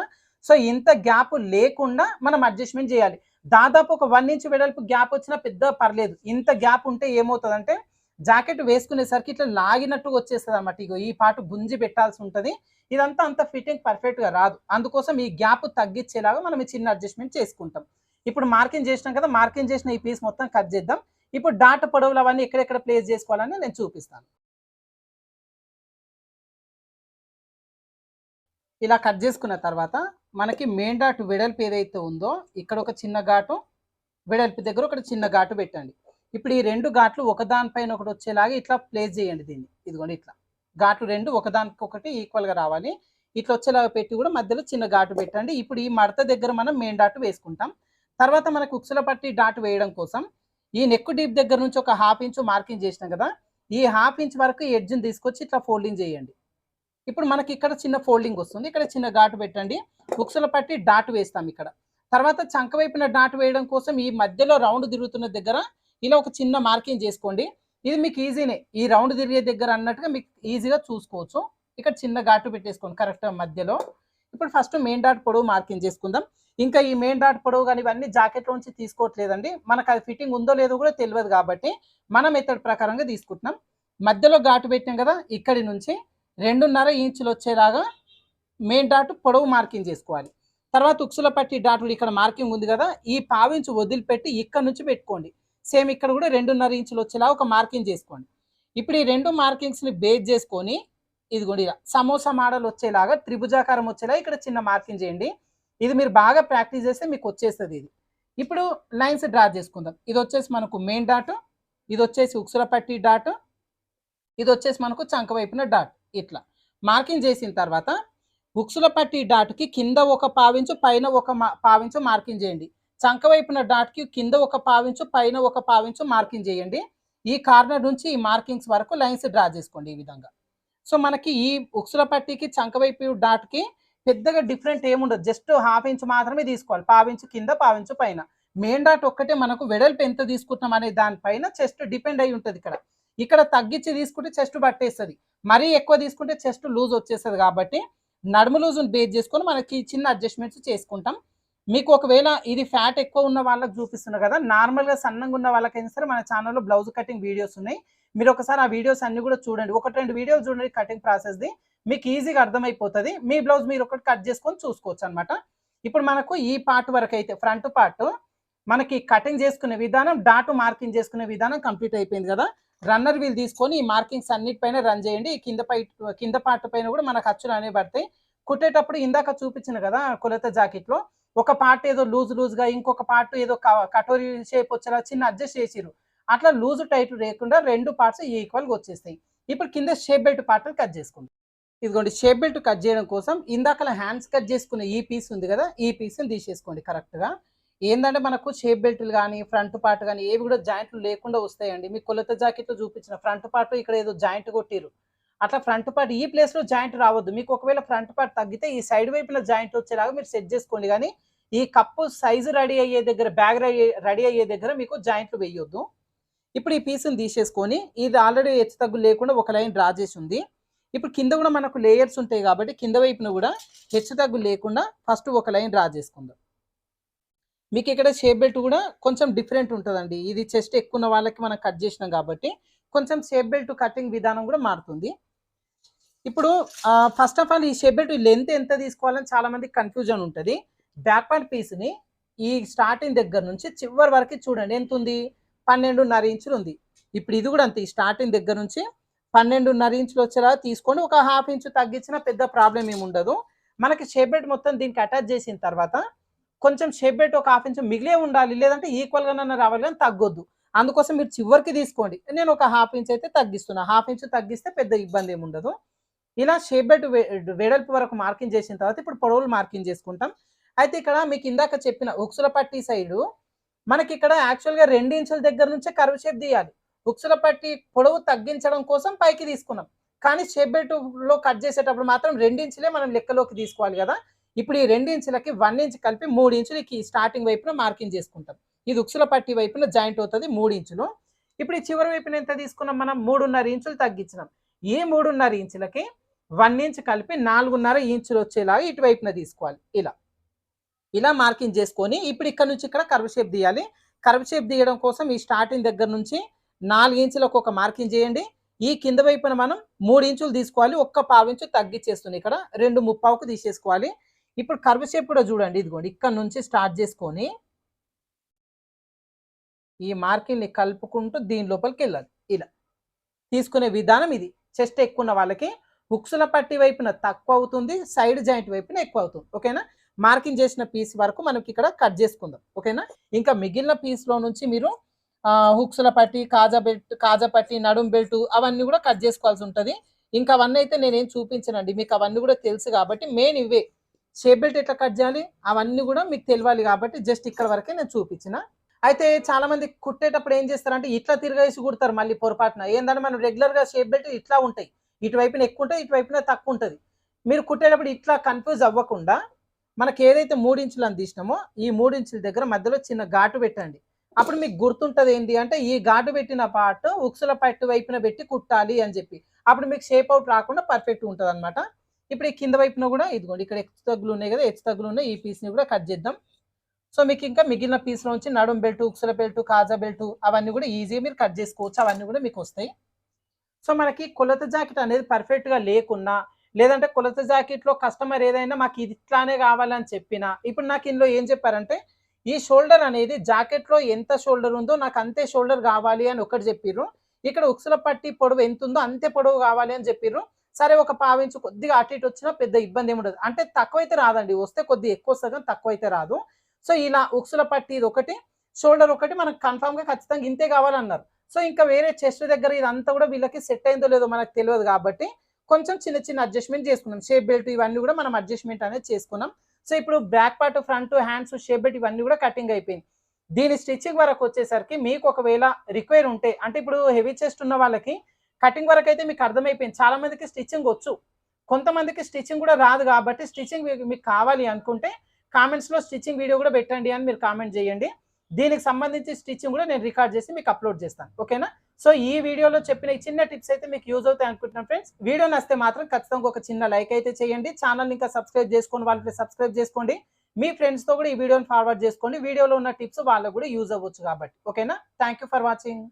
సో ఇంత గ్యాప్ లేకుండా మనం అడ్జస్ట్మెంట్ చేయాలి. దాదాపు ఒక 1 ఇంచ్ వెడల్పు గ్యాప్ వచ్చినా పెద్ద పర్లేదు. ఇంత గ్యాప్ ఉంటే ఏమవుతుందంటే జాకెట్ వేసుకునేసరికి ఇట్లా లాగినట్టు వచ్చేస్తుంది అన్నమాట. ఇగో ఈ పాటు గుంజి పెట్టాల్సి ఉంటుంది. ఇదంతా అంత ఫిట్టింగ్ పర్ఫెక్ట్గా రాదు. అందుకోసం ఈ గ్యాప్ తగ్గించేలాగా మనం చిన్న అడ్జస్ట్మెంట్ చేసుకుంటాం. ఇప్పుడు మార్కింగ్ చేసినాం కదా, మార్కింగ్ చేసిన ఈ పీస్ మొత్తం కట్ చేద్దాం. ఇప్పుడు డాట్ పొడవులు అవన్నీ ఎక్కడెక్కడ ప్లేస్ చేసుకోవాలని నేను చూపిస్తాను. ఇలా కట్ చేసుకున్న తర్వాత మనకి మెయిన్ డాట్ వెడల్పు ఏదైతే ఉందో ఇక్కడ ఒక చిన్న ఘాటు, వెడల్పు దగ్గర ఒక చిన్న ఘాటు పెట్టండి. ఇప్పుడు ఈ 2 ఘాట్లు ఒకదానిపైన ఒకటి వచ్చేలాగా ఇట్లా ప్లేస్ చేయండి దీన్ని. ఇదిగోండి ఇట్లా ఘాట్లు 2 ఒకదానికి ఒకటి ఈక్వల్గా రావాలి. ఇట్లా వచ్చేలాగా పెట్టి కూడా మధ్యలో చిన్న ఘాటు పెట్టండి. ఇప్పుడు ఈ మడత దగ్గర మనం మెయిన్ డాట్ వేసుకుంటాం. తర్వాత మనకు ఉక్సుల పట్టి డాట్ వేయడం కోసం ఈ నెక్ డీప్ దగ్గర నుంచి ఒక హాఫ్ ఇంచ్ మార్కింగ్ చేసినాం కదా, ఈ హాఫ్ ఇంచ్ వరకు ఎడ్జ్ని తీసుకొచ్చి ఇట్లా ఫోల్డింగ్ చేయండి. ఇప్పుడు మనకి ఇక్కడ చిన్న ఫోల్డింగ్ వస్తుంది, ఇక్కడ చిన్న ఘాటు పెట్టండి. ఉక్సుల పట్టి డాట్ వేస్తాం ఇక్కడ. తర్వాత చంక వైపున డాట్ వేయడం కోసం ఈ మధ్యలో రౌండ్ తిరుగుతున్న దగ్గర ఇలా ఒక చిన్న మార్కింగ్ చేసుకోండి. ఇది మీకు ఈజీనే, ఈ రౌండ్ తిరిగే దగ్గర అన్నట్టుగా మీకు ఈజీగా చూసుకోవచ్చు. ఇక్కడ చిన్న ఘాటు పెట్టేసుకోండి కరెక్ట్గా మధ్యలో. ఇప్పుడు ఫస్ట్ మెయిన్ డాట్ పొడవు మార్కింగ్ చేసుకుందాం. ఇంకా ఈ మెయిన్ డాట్ పొడవు కానీ ఇవన్నీ జాకెట్లోంచి తీసుకోవట్లేదండి, మనకు అది ఫిట్టింగ్ ఉందో లేదో కూడా తెలియదు కాబట్టి మనం మెథడ్ ప్రకారంగా తీసుకుంటున్నాం. మధ్యలో ఘాటు పెట్టాం కదా, ఇక్కడి నుంచి 2.5 ఇంచులు వచ్చేలాగా మెయిన్ డాట్ పొడవు మార్కింగ్ చేసుకోవాలి. తర్వాత ఉక్సుల పట్టి డాట్ ఇక్కడ మార్కింగ్ ఉంది కదా, ఈ పావించు వదిలిపెట్టి ఇక్కడ నుంచి పెట్టుకోండి. సేమ్ ఇక్కడ కూడా 2.5 ఇంచులు వచ్చేలా ఒక మార్కింగ్ చేసుకోండి. ఇప్పుడు ఈ 2 మార్కింగ్స్ని బేస్ చేసుకొని ఇదిగోండి ఇలా సమోసా మోడల్ వచ్చేలాగా త్రిభుజాకారం వచ్చేలా ఇక్కడ చిన్న మార్కింగ్ చేయండి. ఇది మీరు బాగా ప్రాక్టీస్ చేస్తే మీకు వచ్చేస్తుంది ఇది. ఇప్పుడు లైన్స్ డ్రా చేసుకుందాం. ఇది వచ్చేసి మనకు మెయిన్ డాట్, ఇది వచ్చేసి ఉక్సుల పట్టి డాట్, ఇది వచ్చేసి మనకు చంక వైపున డాట్. ఇట్లా మార్కింగ్ చేసిన తర్వాత ఉక్సుల పట్టి డాట్కి కింద ఒక పావించు పైన ఒక పావించు మార్కింగ్ చేయండి. చంక వైపున డాట్కి కింద ఒక పావించు పైన ఒక పావించు మార్కింగ్ చేయండి. ఈ కార్నర్ నుంచి ఈ మార్కింగ్స్ వరకు లైన్స్ డ్రా చేసుకోండి ఈ విధంగా. సో మనకి ఈ ఉక్సుల పట్టికి చంక వైపు డాట్కి పెద్దగా డిఫరెంట్ ఏముండదు, జస్ట్ హాఫ్ ఇంచ్ మాత్రమే తీసుకోవాలి. పావించు కింద పావించు పైన. మెయిన్ డాట్ ఒక్కటే మనకు వెడల్పు ఎంత తీసుకుంటున్నాం అనే దానిపైన చెస్ట్ డిపెండ్ అయి ఉంటుంది. ఇక్కడ తగ్గించి తీసుకుంటే చెస్ట్ పట్టేస్తుంది, మరీ ఎక్కువ తీసుకుంటే చెస్ట్ లూజ్ వచ్చేస్తుంది. కాబట్టి నడుము లూజుని బేస్ చేసుకొని మనకి చిన్న అడ్జస్ట్మెంట్స్ చేసుకుంటాం. మీకు ఒకవేళ ఇది ఫ్యాట్ ఎక్కువ ఉన్న వాళ్ళకి చూపిస్తున్నారు కదా, నార్మల్గా సన్నంగా ఉన్న వాళ్ళకైనా సరే మన ఛానల్లో బ్లౌజ్ కటింగ్ వీడియోస్ ఉన్నాయి. మీరు ఒకసారి ఆ వీడియోస్ అన్ని కూడా చూడండి, 1-2 వీడియోలు చూడండి కటింగ్ ప్రాసెస్ది, మీకు ఈజీగా అర్థమైపోతుంది. మీ బ్లౌజ్ మీరు ఒకటి కట్ చేసుకొని చూసుకోవచ్చు అనమాట. ఇప్పుడు మనకు ఈ పార్ట్ వరకు అయితే ఫ్రంట్ పార్ట్ మనకి కటింగ్ చేసుకునే విధానం, డాట్ మార్కింగ్ చేసుకునే విధానం కంప్లీట్ అయిపోయింది కదా. రన్నర్ వీల్ తీసుకొని ఈ మార్కింగ్స్ అన్నిటిపైన రన్ చేయండి. కింద పార్ట్ పైన కూడా మనకు అచ్చులు అనేవి పడతాయి. కుట్టేటప్పుడు ఇందాక చూపించిన కదా కొలత జాకెట్లో ఒక పార్ట్ ఏదో లూజ్గా, ఇంకొక పార్ట్ ఏదో కటోరీ షేప్ వచ్చేలా చిన్న అడ్జస్ట్ చేసిర్రు. అట్లా లూజ్ టైట్ లేకుండా 2 పార్ట్స్ ఈక్వల్గా వచ్చేస్తాయి. ఇప్పుడు కింద షేప్ బెల్ట్ పార్ట్ కట్ చేసుకుందాం. ఇదిగోండి షేప్ బెల్ట్ కట్ చేయడం కోసం ఇందాక హ్యాండ్స్ కట్ చేసుకున్న ఈ పీస్ ఉంది కదా, ఈ పీస్ని తీసేసుకోండి కరెక్ట్గా. ఏంటంటే మనకు షేప్ బెల్ట్లు కానీ ఫ్రంట్ పార్ట్ కానీ ఏవి కూడా జాయింట్లు లేకుండా వస్తాయండి. మీ కొలత జాకెట్లో చూపించిన ఫ్రంట్ పార్ట్ ఇక్కడ ఏదో జాయింట్ కొట్టిరు, అట్లా ఫ్రంట్ పార్ట్ ఈ ప్లేస్లో జాయింట్ రావద్దు. మీకు ఒకవేళ ఫ్రంట్ పార్ట్ తగ్గితే ఈ సైడ్ వైపున జాయింట్ వచ్చేలాగా మీరు సెట్ చేసుకోండి. కానీ ఈ కప్పు సైజు రెడీ అయ్యే దగ్గర, బ్యాగ్ రెడీ అయ్యే దగ్గర మీకు జాయింట్లు వేయొద్దు. ఇప్పుడు ఈ పీస్ని తీసేసుకొని ఇది ఆల్రెడీ హెచ్చు తగ్గు లేకుండా ఒక లైన్ డ్రా చేసి ఉంది. ఇప్పుడు కింద కూడా మనకు లేయర్స్ ఉంటాయి కాబట్టి కింద వైపున కూడా హెచ్చు తగ్గు లేకుండా ఫస్ట్ ఒక లైన్ డ్రా చేసుకుందాం. మీకు ఇక్కడ షేప్ బెల్ట్ కూడా కొంచెం డిఫరెంట్ ఉంటుందండి. ఇది చెస్ట్ ఎక్కువ ఉన్న వాళ్ళకి మనం కట్ చేసినాం కాబట్టి కొంచెం షేప్ బెల్ట్ కటింగ్ విధానం కూడా మారుతుంది. ఇప్పుడు ఫస్ట్ ఆఫ్ ఆల్ ఈ షేప్ బెల్ట్ లెంత్ ఎంత తీసుకోవాలని చాలా మందికి కన్ఫ్యూజన్ ఉంటుంది. బ్యాక్ పార్ట్ పీస్ని ఈ స్టార్టింగ్ దగ్గర నుంచి చివరి వరకు చూడండి ఎంత ఉంది, 12.5 ఇంచులు ఉంది. ఇప్పుడు ఇది కూడా అంతే, ఈ స్టార్టింగ్ దగ్గర నుంచి 12.5 ఇంచులు వచ్చేలా తీసుకొని ఒక 1/2 ఇంచు తగ్గించిన పెద్ద ప్రాబ్లం ఏమి ఉండదు. మనకి షేప్ బెల్ట్ మొత్తం దీనికి అటాచ్ చేసిన తర్వాత కొంచెం షేప్ బెల్ట్ ఒక 1/2 ఇంచు మిగిలే ఉండాలి, లేదంటే ఈక్వల్గానన్నా రావాలి కానీ తగ్గొద్దు. అందుకోసం మీరు చివరికి తీసుకోండి. నేను ఒక 1/2 ఇంచు అయితే తగ్గిస్తున్నా. 1/2 ఇంచు తగ్గిస్తే పెద్ద ఇబ్బంది ఏమి ఉండదు. ఇలా షేప్ బెల్ట్ వెడల్పు వరకు మార్కింగ్ చేసిన తర్వాత ఇప్పుడు పొడవులు మార్కింగ్ చేసుకుంటాం. అయితే ఇక్కడ మీకు ఇందాక చెప్పిన ఉక్సుల పట్టి సైడు మనకి ఇక్కడ యాక్చువల్గా 2 ఇంచుల దగ్గర నుంచే కర్వ్ షేప్ తీయాలి. ఉక్సుల పట్టి పొడవు తగ్గించడం కోసం పైకి తీసుకున్నాం. కానీ షేప్ బెల్ట్లో కట్ చేసేటప్పుడు మాత్రం 2 ఇంచులే మనం లెక్కలోకి తీసుకోవాలి కదా. ఇప్పుడు ఈ 2 ఇంచులకి 1 ఇంచ్ కలిపి 3 ఇంచులకి స్టార్టింగ్ వైపున మార్కింగ్ చేసుకుంటాం. ఇది ఉక్సుల పట్టి వైపున జాయింట్ అవుతుంది 3 ఇంచులు. ఇప్పుడు ఈ చివరి వైపున ఎంత తీసుకున్నాం మనం, 3.5 ఇంచులు తగ్గించినాం. ఈ 3.5 ఇంచులకి 1 ఇంచ్ కలిపి 4.5 ఇంచులు వచ్చేలాగా ఇటువైపున తీసుకోవాలి. ఇలా మార్కింగ్ చేసుకొని ఇప్పుడు ఇక్కడ నుంచి ఇక్కడ కర్వ్ షేప్ తీయాలి. కర్వ్ షేప్ తీయడం కోసం ఈ స్టార్టింగ్ దగ్గర నుంచి 4 ఇంచులకు ఒక మార్కింగ్ చేయండి. ఈ కింద వైపున మనం 3 ఇంచులు తీసుకోవాలి. 1/4 ఇంచు తగ్గించేస్తుంది, ఇక్కడ 2.75కు తీసేసుకోవాలి. ఇప్పుడు కర్వ్ షేప్ కూడా చూడండి, ఇదిగోండి ఇక్కడ నుంచి స్టార్ట్ చేసుకొని ఈ మార్కింగ్ని కలుపుకుంటూ దీని లోపలికి వెళ్ళాలి. ఇలా తీసుకునే విధానం ఇది. చెస్ట్ ఎక్కువ ఉన్న వాళ్ళకి ఉక్సుల పట్టి వైపున తక్కువ అవుతుంది, సైడ్ జాయింట్ వైపున ఎక్కువ అవుతుంది. ఓకేనా, మార్కింగ్ చేసిన పీస్ వరకు మనకి ఇక్కడ కట్ చేసుకుందాం. ఓకేనా, ఇంకా మిగిలిన పీస్లో నుంచి మీరు హుక్స్ల పట్టి, కాజా పట్టి, నడుం బెల్ట్ అవన్నీ కూడా కట్ చేసుకోవాల్సి ఉంటుంది. ఇంకా అవన్నీ అయితే నేనేం చూపించనండి, మీకు అవన్నీ కూడా తెలుసు కాబట్టి. మెయిన్ ఇవే, షేప్ బెల్ట్ ఎట్లా కట్ చేయాలి అవన్నీ కూడా మీకు తెలియాలి కాబట్టి జస్ట్ ఇక్కడ వరకే నేను చూపించిన. అయితే చాలా మంది కుట్టేటప్పుడు ఏం చేస్తారంటే ఇట్లా తిరగేసి కుడతారు మళ్ళీ పొరపాటున. ఏంటంటే మనం రెగ్యులర్గా షేప్ బెల్ట్ ఇట్లా ఉంటాయి, ఇటువైపున ఎక్కువ ఉంటుంది, ఇటువైపున తక్కువ ఉంటుంది. మీరు కుట్టేటప్పుడు ఇట్లా కన్ఫ్యూజ్ అవ్వకుండా మనకి ఏదైతే 3 ఇంచులు అని తీసినామో ఈ 3 ఇంచుల దగ్గర మధ్యలో చిన్న ఘాటు పెట్టండి. అప్పుడు మీకు గుర్తుంటుంది ఏంటి అంటే ఈ ఘాటు పెట్టిన పార్ట్ ఉక్సుల పట్టు వైపున పెట్టి కుట్టాలి అని చెప్పి. అప్పుడు మీకు షేప్ అవుట్ రాకుండా పర్ఫెక్ట్ ఉంటుంది అనమాట. ఇప్పుడు ఈ కింద వైపున కూడా ఇదిగోండి ఇక్కడ హెచ్చు తగ్గులు ఉన్నాయి కదా, హెచ్చు తగ్గులు ఉన్నాయి, ఈ పీస్ని కూడా కట్ చేద్దాం. సో మీకు ఇంకా మిగిలిన పీస్లో నుంచి నడుం బెల్ట్, ఉక్సుల బెల్ట్, కాజా బెల్ట్ అవన్నీ కూడా ఈజీగా మీరు కట్ చేసుకోవచ్చు, అవన్నీ కూడా మీకు వస్తాయి. సో మనకి కొలత జాకెట్ అనేది పర్ఫెక్ట్గా లేకున్నా, లేదంటే కొలత జాకెట్లో కస్టమర్ ఏదైనా మాకు ఇది ఇట్లానే కావాలని చెప్పినా, ఇప్పుడు నాకు ఇందులో ఏం చెప్పారంటే ఈ షోల్డర్ అనేది జాకెట్లో ఎంత షోల్డర్ ఉందో నాకు అంతే షోల్డర్ కావాలి అని ఒకటి చెప్పిర్రు. ఇక్కడ ఉక్సుల పట్టి పొడవు ఎంత ఉందో అంతే పొడవు కావాలి అని చెప్పిర్రు. సరే ఒక 1/4 ఇంచు కొద్దిగా అటు ఇటు వచ్చినా పెద్ద ఇబ్బంది ఏమి ఉండదు. అంటే తక్కువైతే రాదండి, వస్తే కొద్దిగా ఎక్కువ వస్తుంది కానీ తక్కువ అయితే రాదు. సో ఇలా ఉక్సుల పట్టి ఇది ఒకటి, షోల్డర్ ఒకటి మనకు కన్ఫామ్గా ఖచ్చితంగా ఇంతే కావాలన్నారు. సో ఇంకా వేరే చెస్ట్ దగ్గర ఇదంతా కూడా వీళ్ళకి సెట్ అయిందో లేదో మనకు తెలియదు కాబట్టి కొంచెం చిన్న చిన్న అడ్జస్ట్మెంట్ చేసుకున్నాం. షేప్ బెల్ట్ ఇవన్నీ కూడా మనం అడ్జస్ట్మెంట్ అనేది చేసుకున్నాం. సో ఇప్పుడు back part, front, hands, shape belt ఇవన్నీ కూడా కటింగ్ అయిపోయింది. దీని స్టిచ్చింగ్ వరకు వచ్చేసరికి మీకు ఒకవేళ రిక్వైర్ ఉంటే, అంటే ఇప్పుడు హెవీ చెస్ట్ ఉన్న వాళ్ళకి కటింగ్ వరకు అయితే మీకు అర్థమైపోయింది. చాలా మందికి స్టిచ్చింగ్ వచ్చు, కొంతమందికి స్టిచ్చింగ్ కూడా రాదు. కాబట్టి స్టిచ్చింగ్ మీకు కావాలి అనుకుంటే కామెంట్స్లో స్టిచ్చింగ్ వీడియో కూడా పెట్టండి అని మీరు కామెంట్ చేయండి. దీనికి సంబంధించి స్టిచ్చింగ్ కూడా నేను రికార్డ్ చేసి మీకు అప్లోడ్ చేస్తాను. ఓకేనా, సో ఈ వీడియోలో చెప్పిన ఈ చిన్న టిప్స్ అయితే మీకు యూజ్ అవుతాయి అనుకుంటున్నాను ఫ్రెండ్స్. వీడియో నచ్చితే మాత్రం ఖచ్చితంగా ఒక చిన్న లైక్ అయితే చేయండి. ఛానల్ ఇంకా సబ్స్క్రైబ్ చేసుకోండి, వాళ్ళకి సబ్స్క్రైబ్ చేసుకోండి. మీ ఫ్రెండ్స్తో కూడా ఈ వీడియోని ఫార్వర్డ్ చేసుకోండి. వీడియోలో ఉన్న టిప్స్ వాళ్ళకు కూడా యూజ్ అవ్వచ్చు కాబట్టి. ఓకేనా, థ్యాంక్ యూ ఫర్ వాచింగ్.